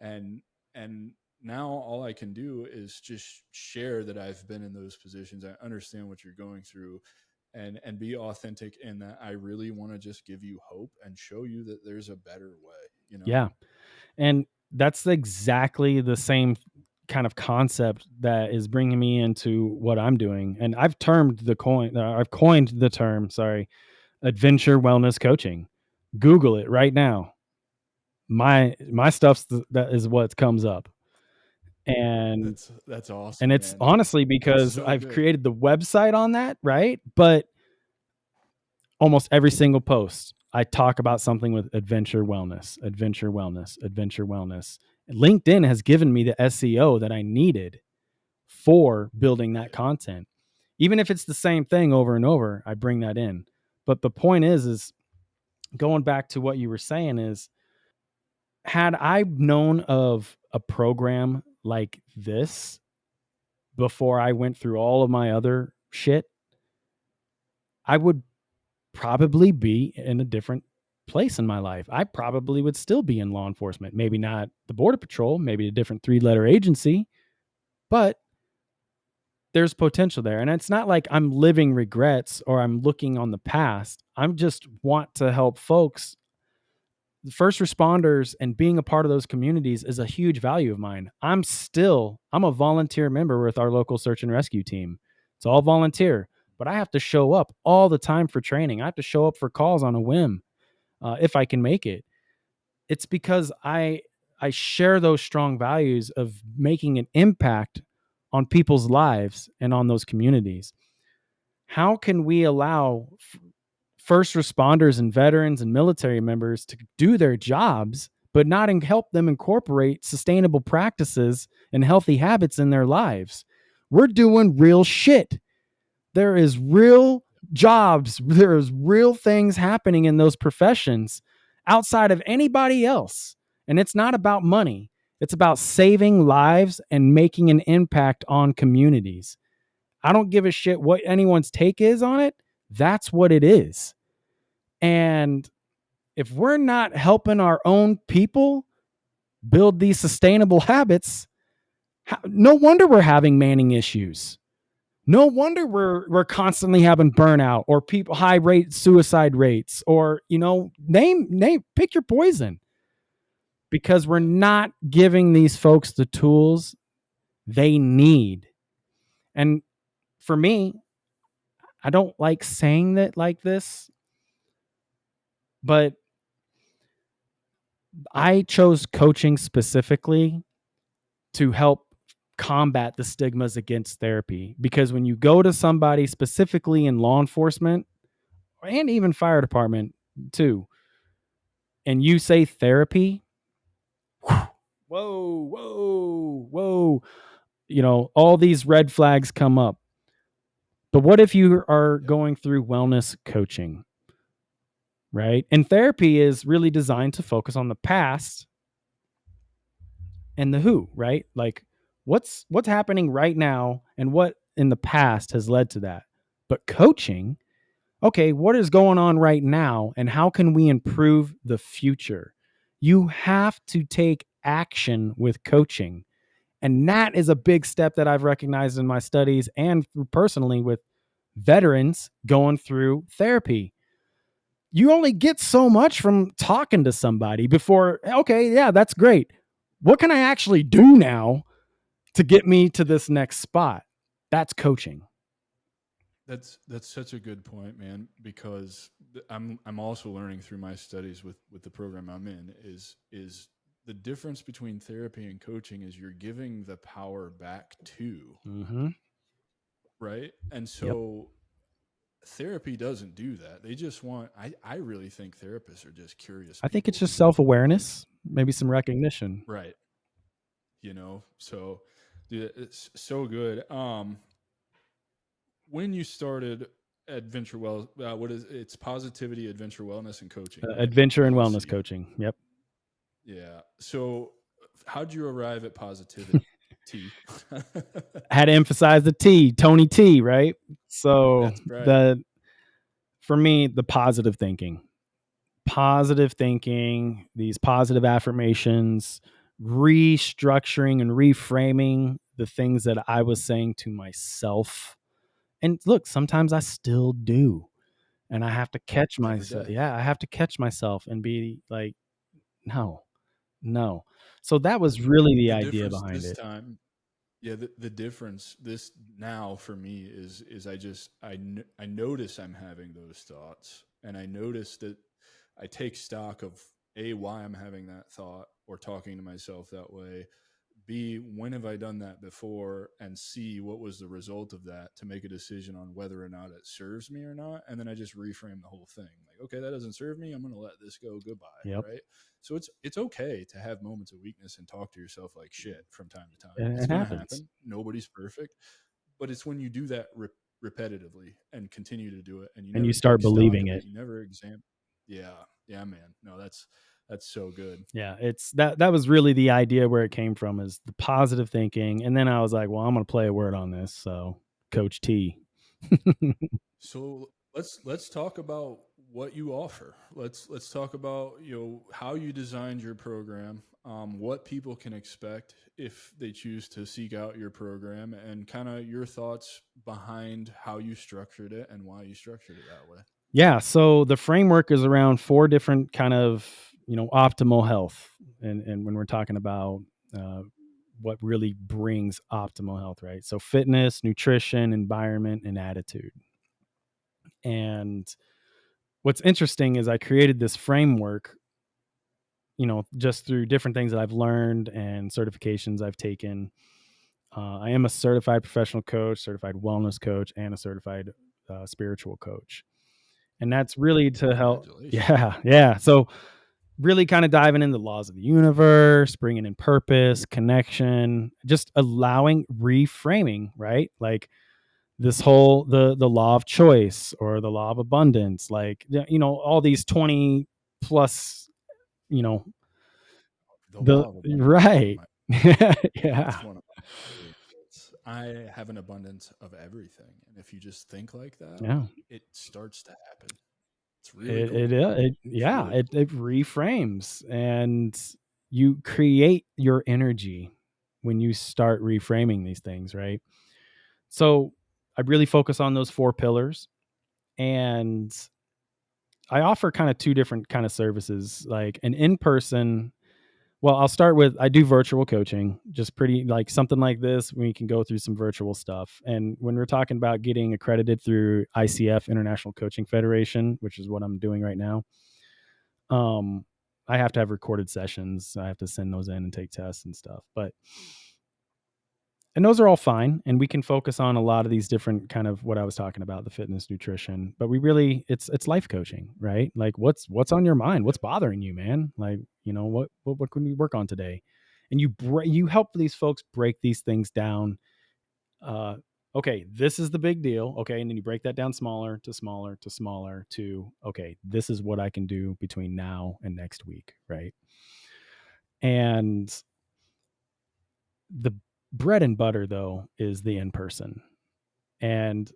again. And now all I can do is just share that I've been in those positions. I understand what you're going through, and be authentic in that I really want to just give you hope and show you that there's a better way. Yeah. And that's exactly the same. kind of concept that is bringing me into what I'm doing. And I've coined the term, sorry, adventure wellness coaching. Google it right now. My stuff's that is what comes up. And That's awesome, it's man. honestly That's because so I've good. created the website on that, right? But almost every single post, I talk about something with adventure wellness, adventure wellness, adventure wellness. LinkedIn has given me the SEO that I needed for building that Right. content. Even if it's the same thing over and over, I bring that in. But the point is going back to what you were saying is, had I known of a program like this before I went through all of my other shit, I would probably be in a different place in my life. I probably would still be in law enforcement, maybe not the Border Patrol, maybe a different 3-letter agency, but there's potential there. And it's not like I'm living regrets or I'm looking on the past. I'm just want to help folks. First responders and being a part of those communities is a huge value of mine. I'm a volunteer member with our local search and rescue team. It's all volunteer, but I have to show up all the time for training. I have to show up for calls on a whim, if I can make it. It's because I share those strong values of making an impact on people's lives and on those communities. How can we allow first responders and veterans and military members to do their jobs, but not help them incorporate sustainable practices and healthy habits in their lives? We're doing real shit. There is real jobs, there is real things happening in those professions outside of anybody else. And it's not about money. It's about saving lives and making an impact on communities. I don't give a shit what anyone's take is on it. That's what it is. And if we're not helping our own people build these sustainable habits, no wonder we're having manning issues. No wonder we're constantly having burnout or people high rate suicide rates, or name pick your poison, because we're not giving these folks the tools they need. And for me, I don't like saying that like this, but I chose coaching specifically to help combat the stigmas against therapy, because when you go to somebody specifically in law enforcement and even fire department too, and you say therapy, whoa, whoa, whoa, all these red flags come up. But what if you are Yep. going through wellness coaching, right? And therapy is really designed to focus on the past and the who, right? Like what's happening right now and what in the past has led to that. But coaching, okay, what is going on right now and how can we improve the future? You have to take action with coaching. And that is a big step that I've recognized in my studies and personally with veterans going through therapy. You only get so much from talking to somebody before, okay, yeah, that's great. What can I actually do now to get me to this next spot? That's coaching. That's such a good point, man. Because I'm also learning through my studies with the program I'm in is the difference between therapy and coaching is you're giving the power back to, Mm-hmm. right? And Yep. so therapy doesn't do that. They just want. I really think therapists are just curious I think it's people just who like self-awareness, maybe some recognition. right. So dude, it's so good. When you started Adventure Well, what is it's Positivity, Adventure Wellness, and Coaching, right? Adventure and wellness LLC. coaching. Yep. Yeah. So, how'd you arrive at Positivity? T. Had to emphasize the T, Tony T, right? So That's right. the for me, the positive thinking, these positive affirmations, restructuring and reframing the things that I was saying to myself. And look, sometimes I still do. And I have to catch Every myself. day. Yeah, I have to catch myself and be like, no, no. So that was really the The idea difference behind this it. time. Yeah, the difference this now for me is I notice I'm having those thoughts, and I notice that I take stock of a why I'm having that thought or talking to myself that way. B, when have I done that before? And C, what was the result of that to make a decision on whether or not it serves me or not? And then I just reframe the whole thing. Like, okay, that doesn't serve me. I'm going to let this go. Goodbye. Yep. Right. So it's okay to have moments of weakness and talk to yourself like shit from time to time. And It's it going to happens. happen. Nobody's perfect. But it's when you do that repetitively and continue to do it and you And you never start take stock believing of it. it, you never examine. Yeah. Yeah, man. No, that's so good. Yeah, it's that was really the idea where it came from, is the positive thinking. And then I was like, well, I'm going to play a word on this. So Coach T. So let's talk about what you offer. Let's talk about how you designed your program, what people can expect if they choose to seek out your program, and kind of your thoughts behind how you structured it and why you structured it that way. Yeah, so the framework is around four different kind of, optimal health. And when we're talking about uh, what really brings optimal health, right? So fitness, nutrition, environment, and attitude. And what's interesting is I created this framework, just through different things that I've learned and certifications I've taken. I am a certified professional coach, certified wellness coach, and a certified spiritual coach. And that's really to help. Congratulations. Yeah, yeah. So really kind of diving into the laws of the universe, bringing in purpose, connection, just allowing reframing, right? Like this whole the law of choice or the law of abundance, like all these 20 plus, you know, The the law of abundance is one of right. my Yeah. it's one of my favorites. I have an abundance of everything, and if you just think like that, Yeah. it starts to happen. It's really It cool. it is. It's Yeah, really it cool. reframes, and you create your energy when you start reframing these things, right? So I really focus on those four pillars, and I offer kind of two different kind of services, like an in-person. Well, I'll start with, I do virtual coaching, just pretty like something like this where you can go through some virtual stuff. And when we're talking about getting accredited through ICF, International Coaching Federation, which is what I'm doing right now, um, I have to have recorded sessions. I have to send those in and take tests and stuff. But and those are all fine, and we can focus on a lot of these different kind of what I was talking about, the fitness, nutrition, but we really, it's life coaching, right? Like what's on your mind, what's Yep. bothering you, man? Like, what can we work on today? And you help these folks break these things down. uh okay, this is the big deal. Okay, and then you break that down smaller to smaller to smaller to, okay, this is what I can do between now and next week, right? And the bread and butter, though, is the in person. And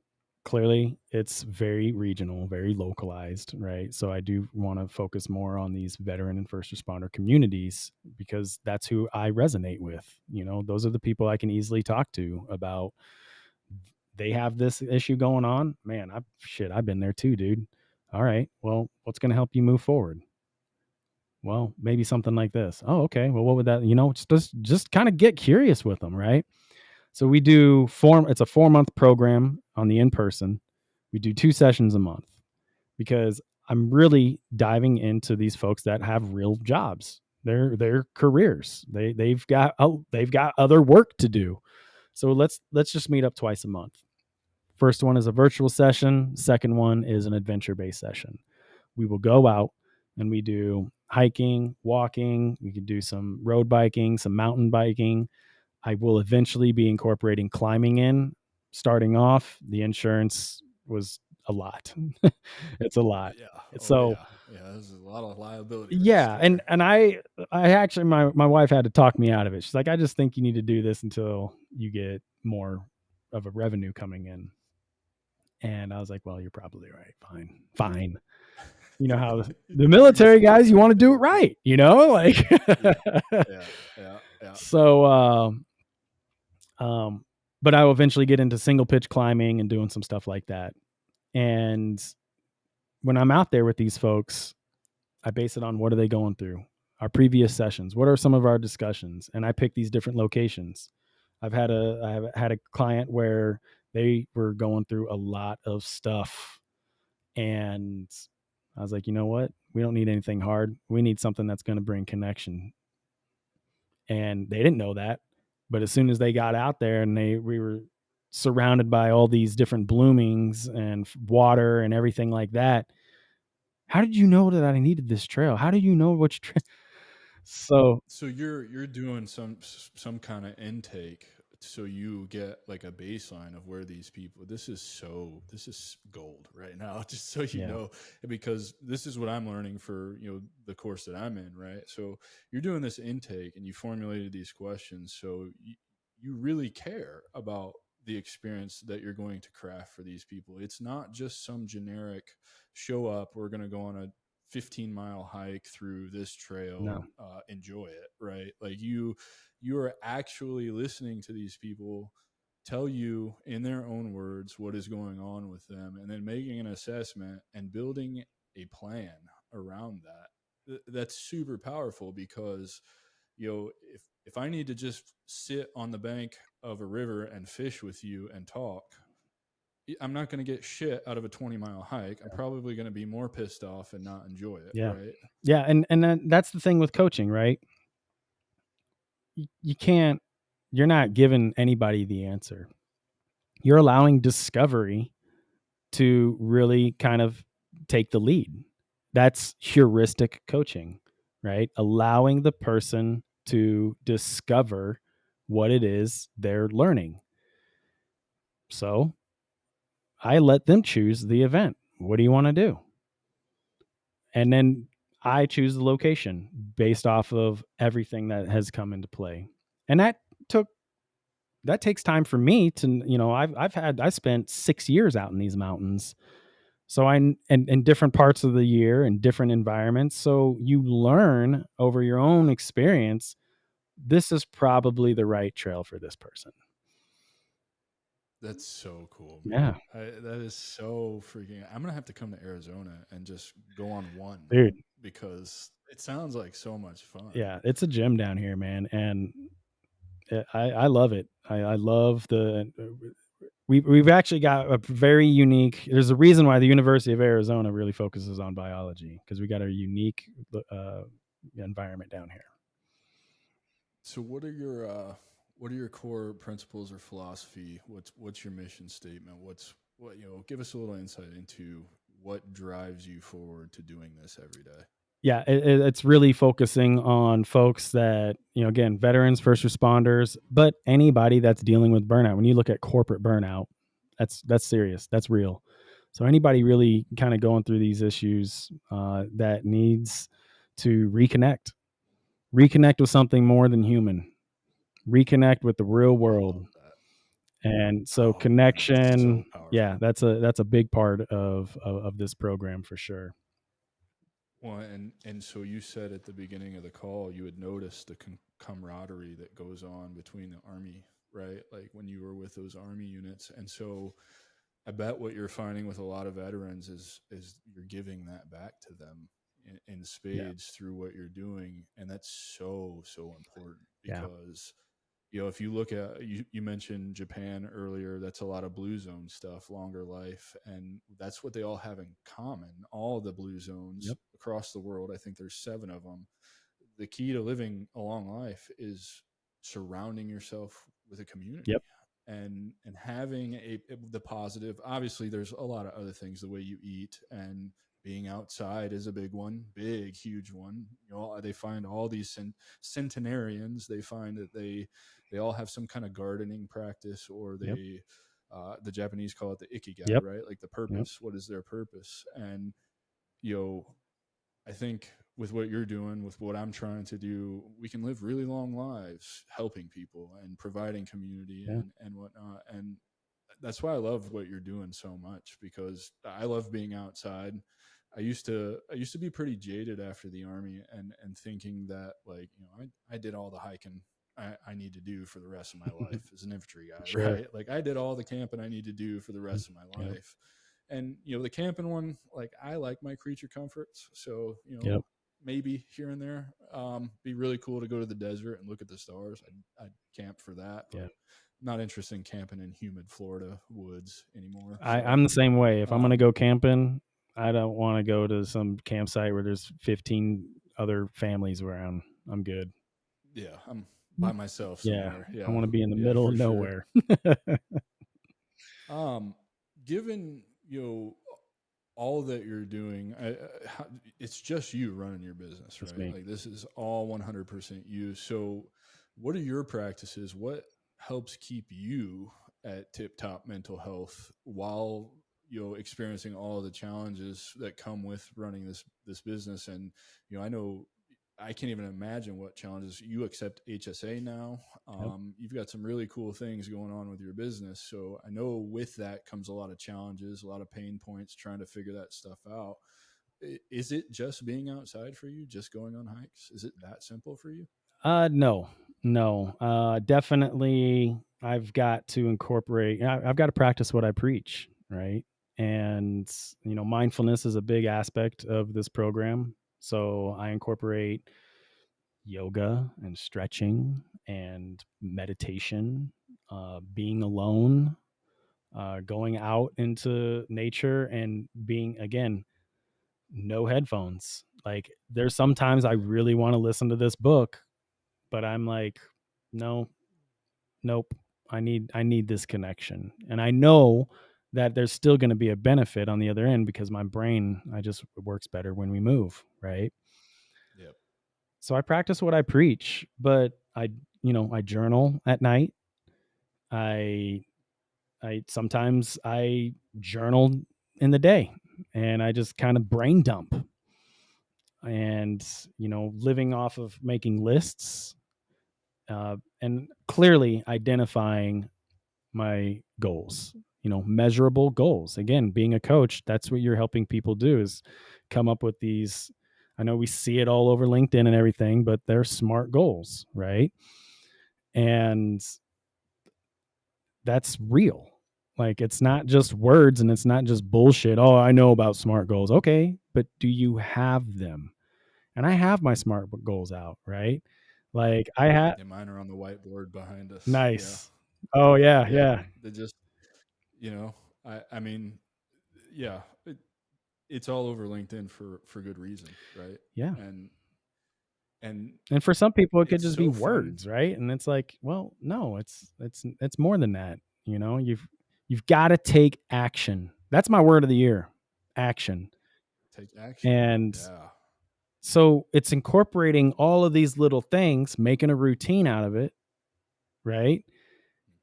clearly it's very regional, very localized, right? So I do want to focus more on these veteran and first responder communities because that's who I resonate with. Those are the people I can easily talk to about, they have this issue going on. Man, I've been there too, dude. All right. Well, what's going to help you move forward? Well, maybe something like this. Oh, okay. Well, what would that, just kind of get curious with them, right? So we do it's a 4-month program on the in-person. We do 2 sessions a month because I'm really diving into these folks that have real jobs. Their careers. They've got other work to do. So let's just meet up twice a month. First one is a virtual session, second one is an adventure-based session. We will go out and we do hiking, walking, we can do some road biking, some mountain biking. I will eventually be incorporating climbing in. Starting off, the insurance was a lot. It's a lot. Yeah. Oh So yeah. Yeah. There's a lot of liability risk yeah, and there. I actually, my wife had to talk me out of it. She's like, I just think you need to do this until you get more of a revenue coming in. And I was like, well, you're probably right. Fine, fine. You know how the You military say guys, you that. want to do it Yeah. right, like. Yeah. Yeah. Yeah. Yeah. So, but I will eventually get into single pitch climbing and doing some stuff like that. And when I'm out there with these folks, I base it on what are they going through, our previous sessions, what are some of our discussions, and I pick these different locations. I have had a client where they were going through a lot of stuff, and I was like, you know what? We don't need anything hard. We need something that's going to bring connection. And they didn't know that, but as soon as they got out there and we were surrounded by all these different bloomings and water and everything like that. How did you know that I needed this trail? How did you know which trail? So So you're doing some kind of intake, so you get like a baseline of where these people. This is gold right now, just so you yeah, know, because this is what I'm learning for the course that I'm in, right? So you're doing this intake and you formulated these questions, so you really care about the experience that you're going to craft for these people. It's not just some generic show up. We're going to go on a 15-mile hike through this trail, no, enjoy it, right? Like you are actually listening to these people tell you in their own words what is going on with them, and then making an assessment and building a plan around that. That's super powerful, because if I need to just sit on the bank of a river and fish with you and talk, I'm not going to get shit out of a 20-mile hike. I'm probably going to be more pissed off and not enjoy it, yeah, right? yeah, and then that's the thing with coaching, right? You can't. You're not giving anybody the answer. You're allowing discovery to really kind of take the lead. That's heuristic coaching, right? Allowing the person to discover what it is they're learning. So I let them choose the event. What do you want to do? And then I choose the location based off of everything that has come into play. And took that takes time for me to, I spent 6 years out in these mountains. So in different parts of the year and different environments. So you learn over your own experience, this is probably the right trail for this person. That's so cool, Yeah, man. That is so freaking. I'm gonna have to come to Arizona and just go on one, dude. because it sounds like so much fun. Yeah, it's a gym down here, man, and I love it. I love the. We've actually got a very unique. There's a reason why the University of Arizona really focuses on biology, because we got a unique uh, environment down here. So what are your core principles or philosophy? What's your mission statement? What give us a little insight into what drives you forward to doing this every day. Yeah, it's really focusing on folks that, again, veterans, first responders, but anybody that's dealing with burnout. When you look at corporate burnout, that's serious, that's real. So anybody really kind of going through these issues that needs to reconnect with something more than human, reconnect with the real I world. love that. And so Oh man, that's so connection, yeah, powerful. that's a big part of this program for sure. Well, and so you said at the beginning of the call you had noticed the camaraderie that goes on between the army, right? Like when you were with those army units, and so I bet what you're finding with a lot of veterans is you're giving that back to them in Yeah, spades through what you're doing, and that's so important, yeah, because if you look at you mentioned Japan earlier, that's a lot of blue zone stuff, longer life, and that's what they all have in common. All the blue zones yep, across the world, I think there's 7 of them. The key to living a long life is surrounding yourself with a community, yep, and having the positive. Obviously there's a lot of other things, the way you eat, and being outside is a big one, big huge one. They find all these centenarians, they find that they all have some kind of gardening practice, or yep, they the Japanese call it the ikigai, yep, right? Like the yep, purpose. What is their purpose? And you know I think with what you're doing, with what I'm trying to do, we can live really long lives helping people and providing community yeah, and whatnot. And that's why I love what you're doing so much, because I love being outside. I used to be pretty jaded after the army, and thinking that, like, I did all the hiking I need to do for the rest of my life as an infantry guy, sure, right? Like I did all the camping I need to do for the mm, rest of my yep, life. And the camping one, like, I like my creature comforts, so yep, maybe here and there. Be really cool to go to the desert and look at the stars. I'd camp for that, Yeah. but not interested in camping in humid Florida woods anymore. I'm So, the same way. If I'm going to um, go camping, I don't want to go to some campsite where there's 15 other families around. I'm good. yeah, I'm by myself Yeah. somewhere. I Yeah, want to be in the yeah, middle for of sure. nowhere. Um, given all that you're doing, it's just you running your business, That's right? me. Like this is all 100% you. So, what are your practices? What helps keep you at tip top mental health while experiencing all the challenges that come with running this business? And I know I can't even imagine what challenges you accept HSA now. Yep. You've got some really cool things going on with your business. So I know with that comes a lot of challenges, a lot of pain points trying to figure that stuff out. Is it just being outside for you, just going on hikes? Is it that simple for you? No, no. Definitely, I've got to incorporate. I've got to practice what I preach, right? And mindfulness is a big aspect of this program. So I incorporate yoga and stretching and meditation, being alone, going out into nature, and being again no headphones. Like there's sometimes I Yeah. really want to listen to this book, but I'm like, no, nope. I need this connection. And I know that there's still going to be a benefit on the other end because my brain, I just it works better when we move, right? Yep. So I practice what I preach, but I journal at night. I I sometimes I journal in the day and I just kind of brain dump and living off of making lists and clearly identifying my goals, measurable goals. Again, being a coach, that's what you're helping people do is come up with these. I know we see it all over LinkedIn and everything, but they're smart goals, right? And that's real. Like it's not just words and it's not just bullshit. Oh, I know about SMART goals. Okay, but do you have them? And I have my SMART goals out, right? Like I had Yeah, mine are on the whiteboard behind us. Yeah. nice. Oh yeah, Yeah. yeah. They just, you know, I mean, yeah, it's all over LinkedIn for good reason, right? Yeah. And and And for some people it could it's just be so fun. words, right? And it's like, well, no, it's more than that. You've got to take action. That's my word of the year. Action. Take action. And Yeah. so it's incorporating all of these little things, making a routine out of it, right?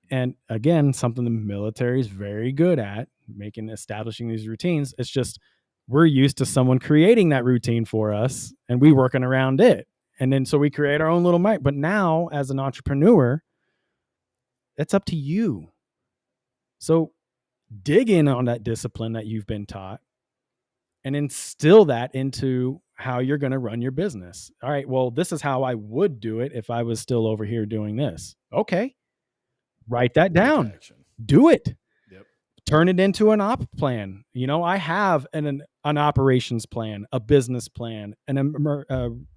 And again, something the military is very good at establishing these routines. It's just we're used to someone creating that routine for us and we working around it. And then so we create our own little mic. But now as an entrepreneur, it's up to you. So dig in on that discipline that you've been taught and instill that into how you're going to run your business. All right, well, this is how I would do it if I was still over here doing this. Okay, write that Take down. action. Do it. Yep. Turn it into an op plan. I have an operations plan, a business plan, an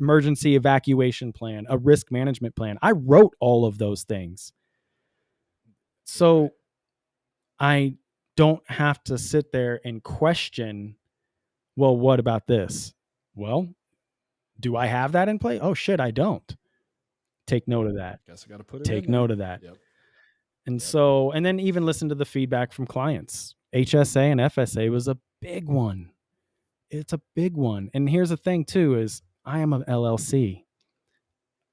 emergency evacuation plan, a risk management plan. I wrote all of those things. Right. So I don't have to sit there and question, well, what about this? Well, do I have that in play? Oh shit, I don't. Take note of that. Guess I got to put it in Take there. note of that. Yep. And Yep. so, and then even listen to the feedback from clients. HSA and FSA was a big one. It's a big one. And here's the thing too is I am an LLC.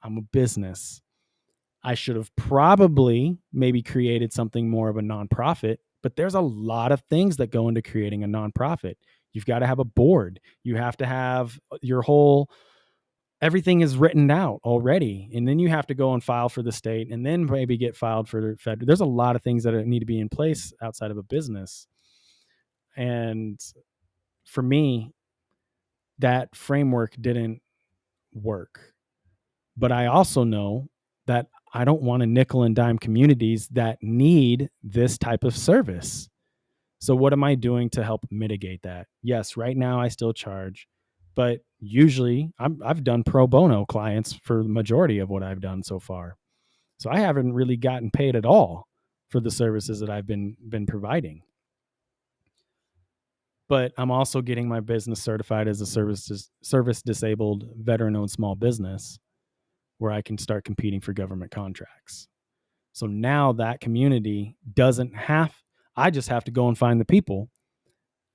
I'm a business. I should have probably maybe created something more of a nonprofit, but there's a lot of things that go into creating a nonprofit. You've got to have a board. You have to have your whole everything is written out already. And then you have to go and file for the state and then maybe get filed for the federal. There's a lot of things that need to be in place outside of a business. And for me, that framework didn't work. But I also know that I don't want to nickel and dime communities that need this type of service. So what am I doing to help mitigate that? Yes, right now I still charge, But usually I've done pro bono clients for the majority of what I've done so far. So I haven't really gotten paid at all for the services that I've been providing. But I'm also getting my business certified as a service disabled veteran owned small business where I can start competing for government contracts. So now that community doesn't have, I just have to go and find the people.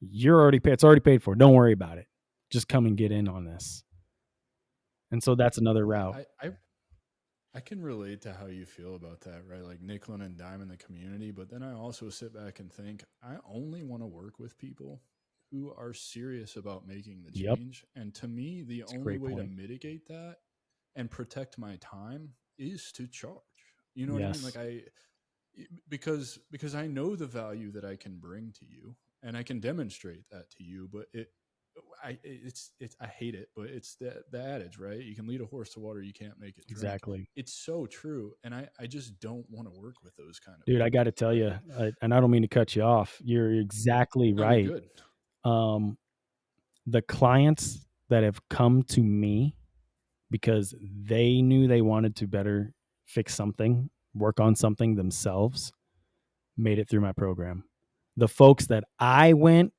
You're already paid, it's already paid for. Don't worry about it. Just come and get in on this. And so that's another Yeah, route. I can relate to how you feel about that, right? Like nickel and dime in the community, but then I also sit back and think I only want to work with people who are serious about making the Yep. change. And to me, the It's a only great way to point. mitigate that and protect my time is to charge. You know what I mean? Like Yes, because I know the value that I can bring to you and I can demonstrate that to you, but it's I hate it, but it's the adage, right? You can lead a horse to water, you can't make it drink. exactly. It's so true, and I just don't want to work with those kind of Dude, I got people, to tell right? you, and I don't mean to cut you off. You're exactly No, you're right. good. Um, the clients that have come to me because they knew they wanted to better fix something, work on something themselves, made it through my program. The folks that I went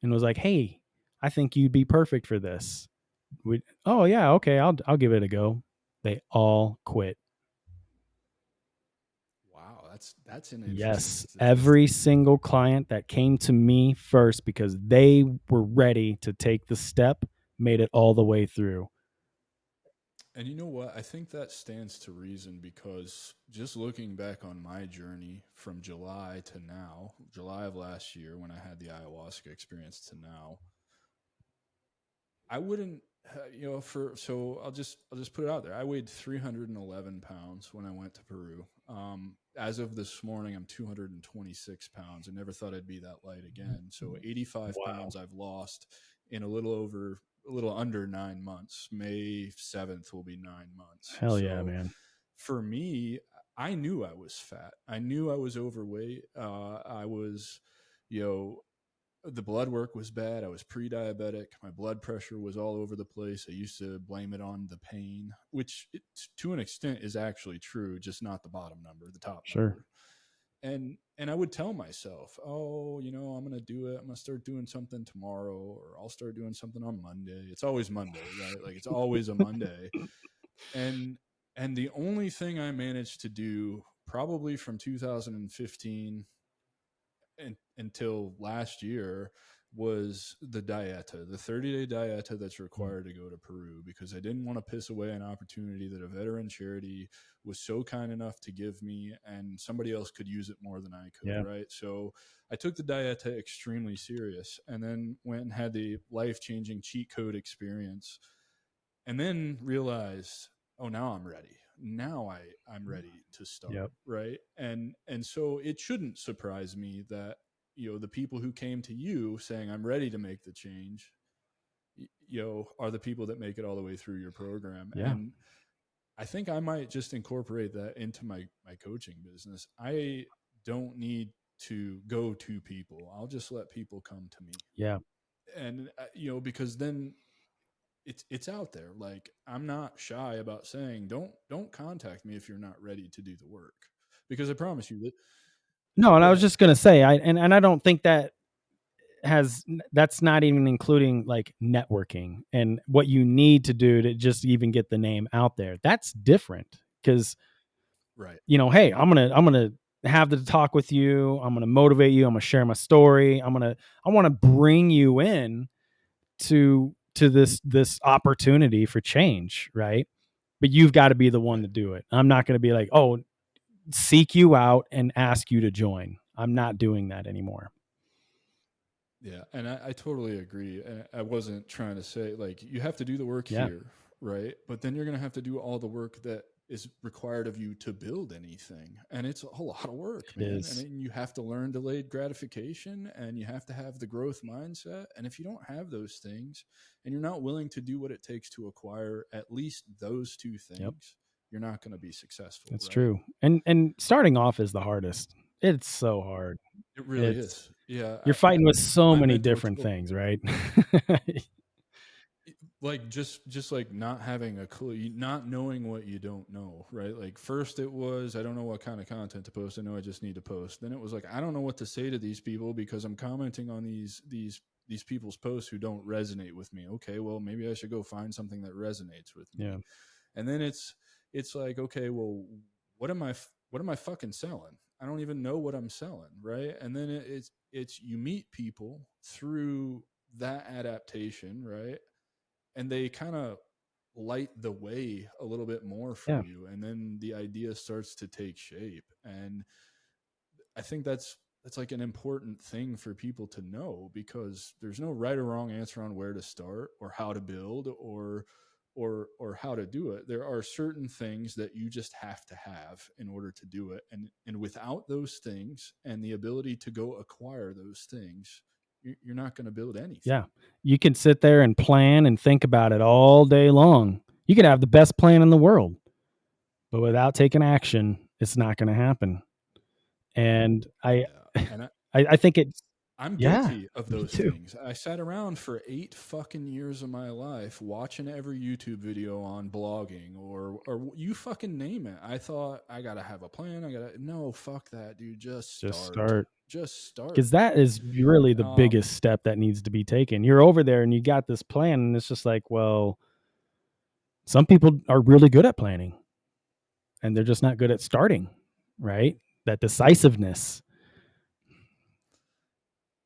and was like, "Hey, I think you'd be perfect for this." Oh yeah, okay, I'll give it a go. They all quit. Wow, that's an interesting Yes, every statistic. single client that came to me first because they were ready to take the step made it all the way through. And you know what? I think that stands to reason because just looking back on my journey from July to now, July of last year when I had the ayahuasca experience to now, I wouldn't, for so I'll just put it out there. I weighed 311 pounds when I went to Peru. As of this morning, I'm 226 pounds. I never thought I'd be that light again. So 85 Wow. pounds I've lost in a little under 9 months. May 7th will be 9 months. Hell yeah, So man. for me, I knew I was fat. I knew I was overweight. I was, you know, the blood work was bad. I was pre-diabetic. My blood pressure was all over the place. I used to blame it on the pain, which to an extent is actually true, just not the bottom number, the top Sure. number. And I would tell myself, oh, I'm going to do it. I'm going to start doing something tomorrow, or I'll start doing something on Monday. It's always Monday, right? Like it's always a Monday. And and the only thing I managed to do probably from 2015 until last year was the dieta, the 30-day dieta that's required to go to Peru, because I didn't want to piss away an opportunity that a veteran charity was so kind enough to give me, and somebody else could use it more than I could, Yeah. right? So I took the dieta extremely serious and then went and had the life-changing cheat code experience, and then realized, oh, now I'm ready. Now I'm ready to start, Yep. right? And so it shouldn't surprise me that the people who came to you saying I'm ready to make the change, are the people that make it all the way through your program. Yeah. And I think I might just incorporate that into my coaching business. I don't need to go to people. I'll just let people come to me. Yeah. And because then it's out there. Like, I'm not shy about saying don't contact me if you're not ready to do the work, because I promise you that. No, and Go I was ahead. just gonna say, and I don't think that's not even including like networking and what you need to do to just even get the name out there. That's different because Right. hey, I'm gonna have the talk with you. I'm gonna motivate you. I'm gonna share my story. I want to bring you in to this opportunity for change, right? But you've got to be the one Right. to do it. I'm not going to be like, oh, seek you out and ask you to join. I'm not doing that anymore. Yeah, and I totally agree. And I wasn't trying to say like you have to do the work Yeah, here, right? But then you're going to have to do all the work that is required of you to build anything, and it's a lot of work, it man. And is. then you have to learn delayed gratification, and you have to have the growth mindset. And if you don't have those things, and you're not willing to do what it takes to acquire at least those two Yep, things, you're not going to be successful, that's right? true. And starting off is the hardest. It's so hard. It really It's is. Yeah, you're fighting with so my many mentor different told things, right? like just like not having a clue, not knowing what you don't know, right? Like first it was, I don't know what kind of content to post, I know I just need to post. Then it was like, I don't know what to say to these people because I'm commenting on these people's posts who don't resonate with me. Okay, well maybe I should go find something that resonates with Yeah. me. And then it's like, okay, well, what am I fucking selling? I don't even know what I'm selling, right? And then it's you meet people through that adaptation, right? And they kind of light the way a little bit more for Yeah. you, and then the idea starts to take shape. And I think that's like an important thing for people to know, because there's no right or wrong answer on where to start or how to build or how to do it. There are certain things that you just have to have in order to do it, and without those things and the ability to go acquire those things, you're not going to build anything. Yeah. You can sit there and plan and think about it all day long. You could have the best plan in the world, but without taking action, it's not going to happen. And Yeah. And I think it, I'm yeah, guilty of me those too. things. I sat around for 8 fucking years of my life watching every YouTube video on blogging or you fucking name it. I thought I got to have a plan. No, fuck that, dude. Just Just start. start. Just start. Because that is really the Um biggest step that needs to be taken. You're over there and you got this plan, and it's just like, well, some people are really good at planning and they're just not good at starting, right? That decisiveness.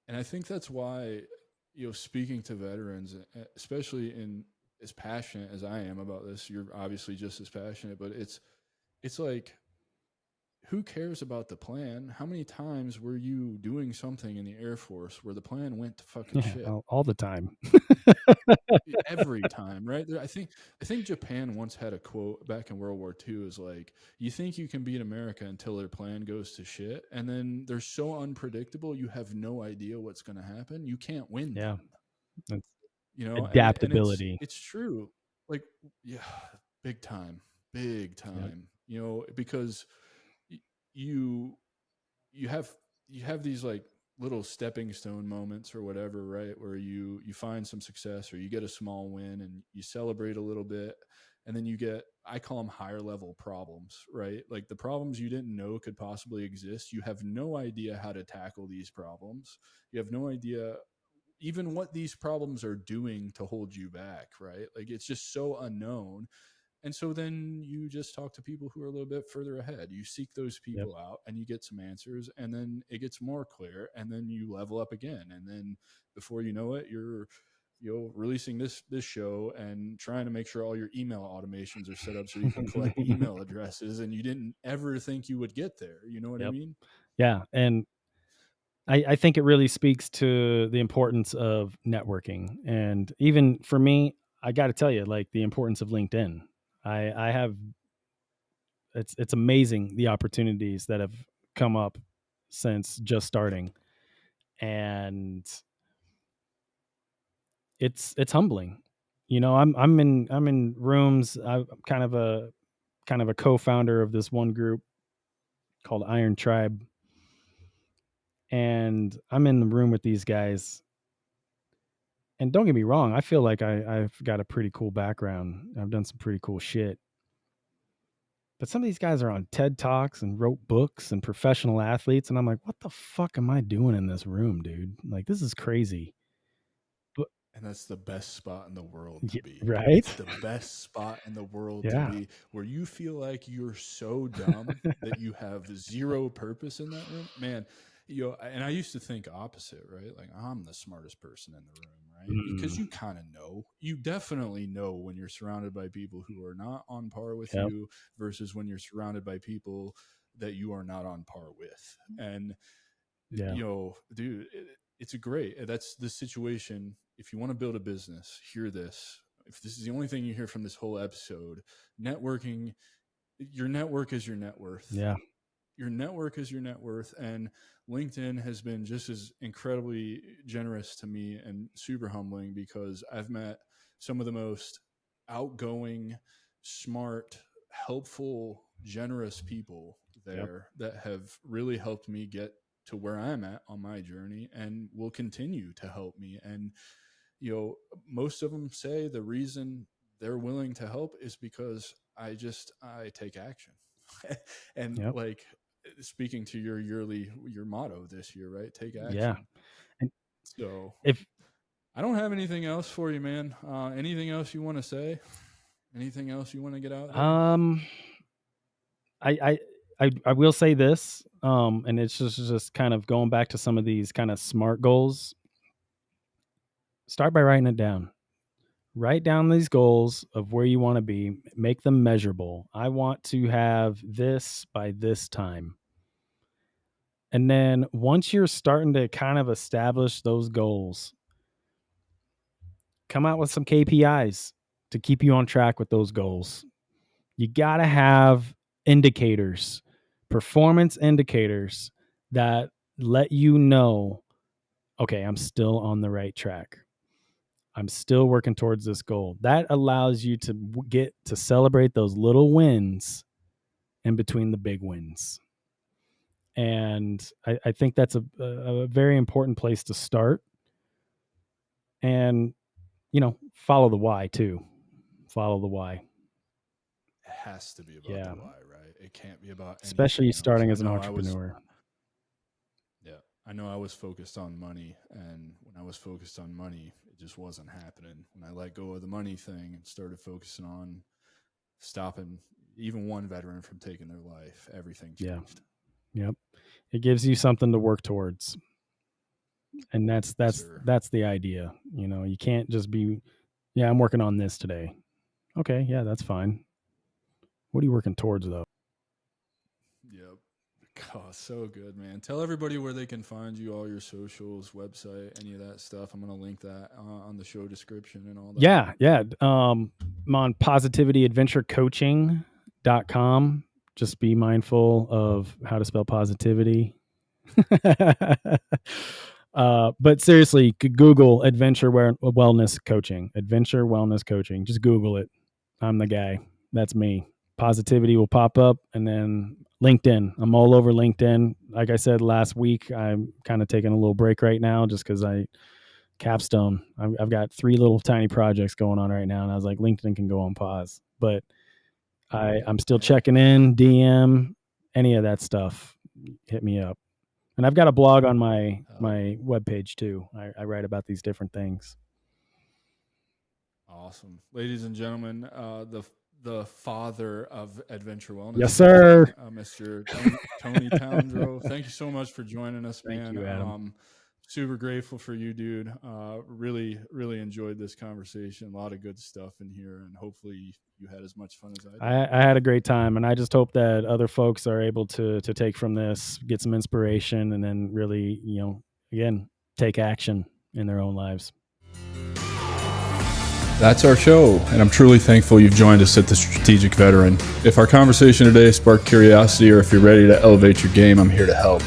and I think that's why, speaking to veterans, especially in as passionate as I am about this, you're obviously just as passionate, but it's like, who cares about the plan? How many times were you doing something in the Air Force where the plan went to fucking Yeah, shit? all the time. Every time, right? I think Japan once had a quote back in World War II, is like, you think you can beat America until their plan goes to shit, and then they're so unpredictable, you have no idea what's going to happen. You can't win Yeah. them, That's and adaptability. it's true. Like, yeah, big time, big Yep. time. Because y- you you have you have these like little stepping stone moments or whatever, right, where you find some success or you get a small win and you celebrate a little bit, and then you get, I call them higher level problems, right? Like the problems you didn't know could possibly exist. You have no idea how to tackle these problems. You have no idea even what these problems are doing to hold you back, right? Like it's just so unknown. And so then you just talk to people who are a little bit further ahead. You seek those Yep. people out and you get some answers, and then it gets more clear, and then you level up again. And then before you know it, you're releasing this show and trying to make sure all your email automations are set up so you can collect email addresses, and you didn't ever think you would get there. You know what I Yep. mean? Yeah. And I think it really speaks to the importance of networking. And even for me, I got to tell you, like the importance of LinkedIn. I have, it's amazing the opportunities that have come up since just Yep. starting. And it's humbling. I'm in rooms. I'm kind of a co-founder of this one group called Iron Tribe, and I'm in the room with these guys. And don't get me wrong, I feel like I've got a pretty cool background. I've done some pretty cool shit. But some of these guys are on TED Talks and wrote books and professional athletes, and I'm like, what the fuck am I doing in this room, dude? Like, this is crazy. But And that's the best spot in the world to yeah, be. right? It's the best spot in the world to Yeah. be, where you feel like you're so dumb that you have zero purpose in that room. Man, and I used to think opposite, right? Like, I'm the smartest person in the room, right? Because Mm, you kind of know. You definitely know when you're surrounded by people who are not on par with yep. you versus when you're surrounded by people that you are not on par with. And Yeah. dude, it's a great, that's the situation. If you want to build a business, hear this. If this is the only thing you hear from this whole episode, networking, your network is your net worth. Yeah. Your network is your net worth. And LinkedIn has been just as incredibly generous to me and super humbling, because I've met some of the most outgoing, smart, helpful, generous people Yep. there that have really helped me get to where I'm at on my journey and will continue to help me. And most of them say the reason they're willing to help is because I take action. And Yep. like, speaking to your motto this year, right? Take action. Yeah. And so if I don't have anything else for you, man. Anything else you want to say? Anything else you want to get out there? I will say this, and it's just kind of going back to some of these kind of SMART goals. Start by writing it down. Write down these goals of where you want to be. Make them measurable. I want to have this by this time. And then once you're starting to kind of establish those goals, come out with some KPIs to keep you on track with those goals. You got to have indicators, performance indicators that let you know, okay, I'm still on the right track. I'm still working towards this goal. That allows you to get to celebrate those little wins in between the big wins. And I think that's a very important place to start. And, follow the why too. Follow the why. It has to be about the why, right? It can't be about anything especially starting else. as an entrepreneur. I know I was focused on money, and when I was focused on money, it just wasn't happening. When I let go of the money thing and started focusing on stopping even one veteran from taking their life, everything changed. Yep. It gives you something to work towards. And that's the idea. You can't just be, I'm working on this today. Okay, yeah, that's fine. What are you working towards though? Yep. Oh, so good, man. Tell everybody where they can find you, all your socials, website, any of that stuff. I'm going to link that on the show description and all that. Yeah. I'm on Positivi-T.com. Just be mindful of how to spell positivity. But seriously, Google Adventure Wellness Coaching. Adventure Wellness Coaching. Just Google it. I'm the guy. That's me. Positivity will pop up, and then LinkedIn. I'm all over LinkedIn. Like I said last week, I'm kind of taking a little break right now just because capstone. I've got 3 little tiny projects going on right now, and I was like, LinkedIn can go on pause. But I'm still checking in, DM, any of that stuff. Hit me up. And I've got a blog on my webpage too. I write about these different things. Awesome. Ladies and gentlemen, the father of Adventure Wellness. Yes, sir. Mr. Tony Towndrow. Thank you so much for joining us, man. Thank you, Adam. Super grateful for you, dude. Really, really enjoyed this conversation. A lot of good stuff in here, and hopefully you had as much fun as I did. I had a great time, and I just hope that other folks are able to take from this, get some inspiration, and then really, again, take action in their own lives. That's our show, and I'm truly thankful you've joined us at The Strategic Veteran. If our conversation today sparked curiosity, or if you're ready to elevate your game, I'm here to help.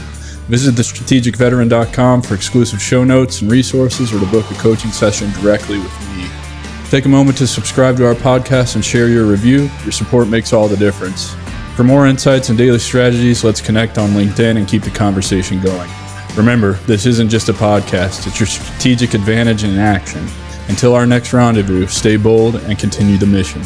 Visit thestrategicveteran.com for exclusive show notes and resources, or to book a coaching session directly with me. Take a moment to subscribe to our podcast and share your review. Your support makes all the difference. For more insights and daily strategies, let's connect on LinkedIn and keep the conversation going. Remember, this isn't just a podcast, it's your strategic advantage in action. Until our next rendezvous, stay bold and continue the mission.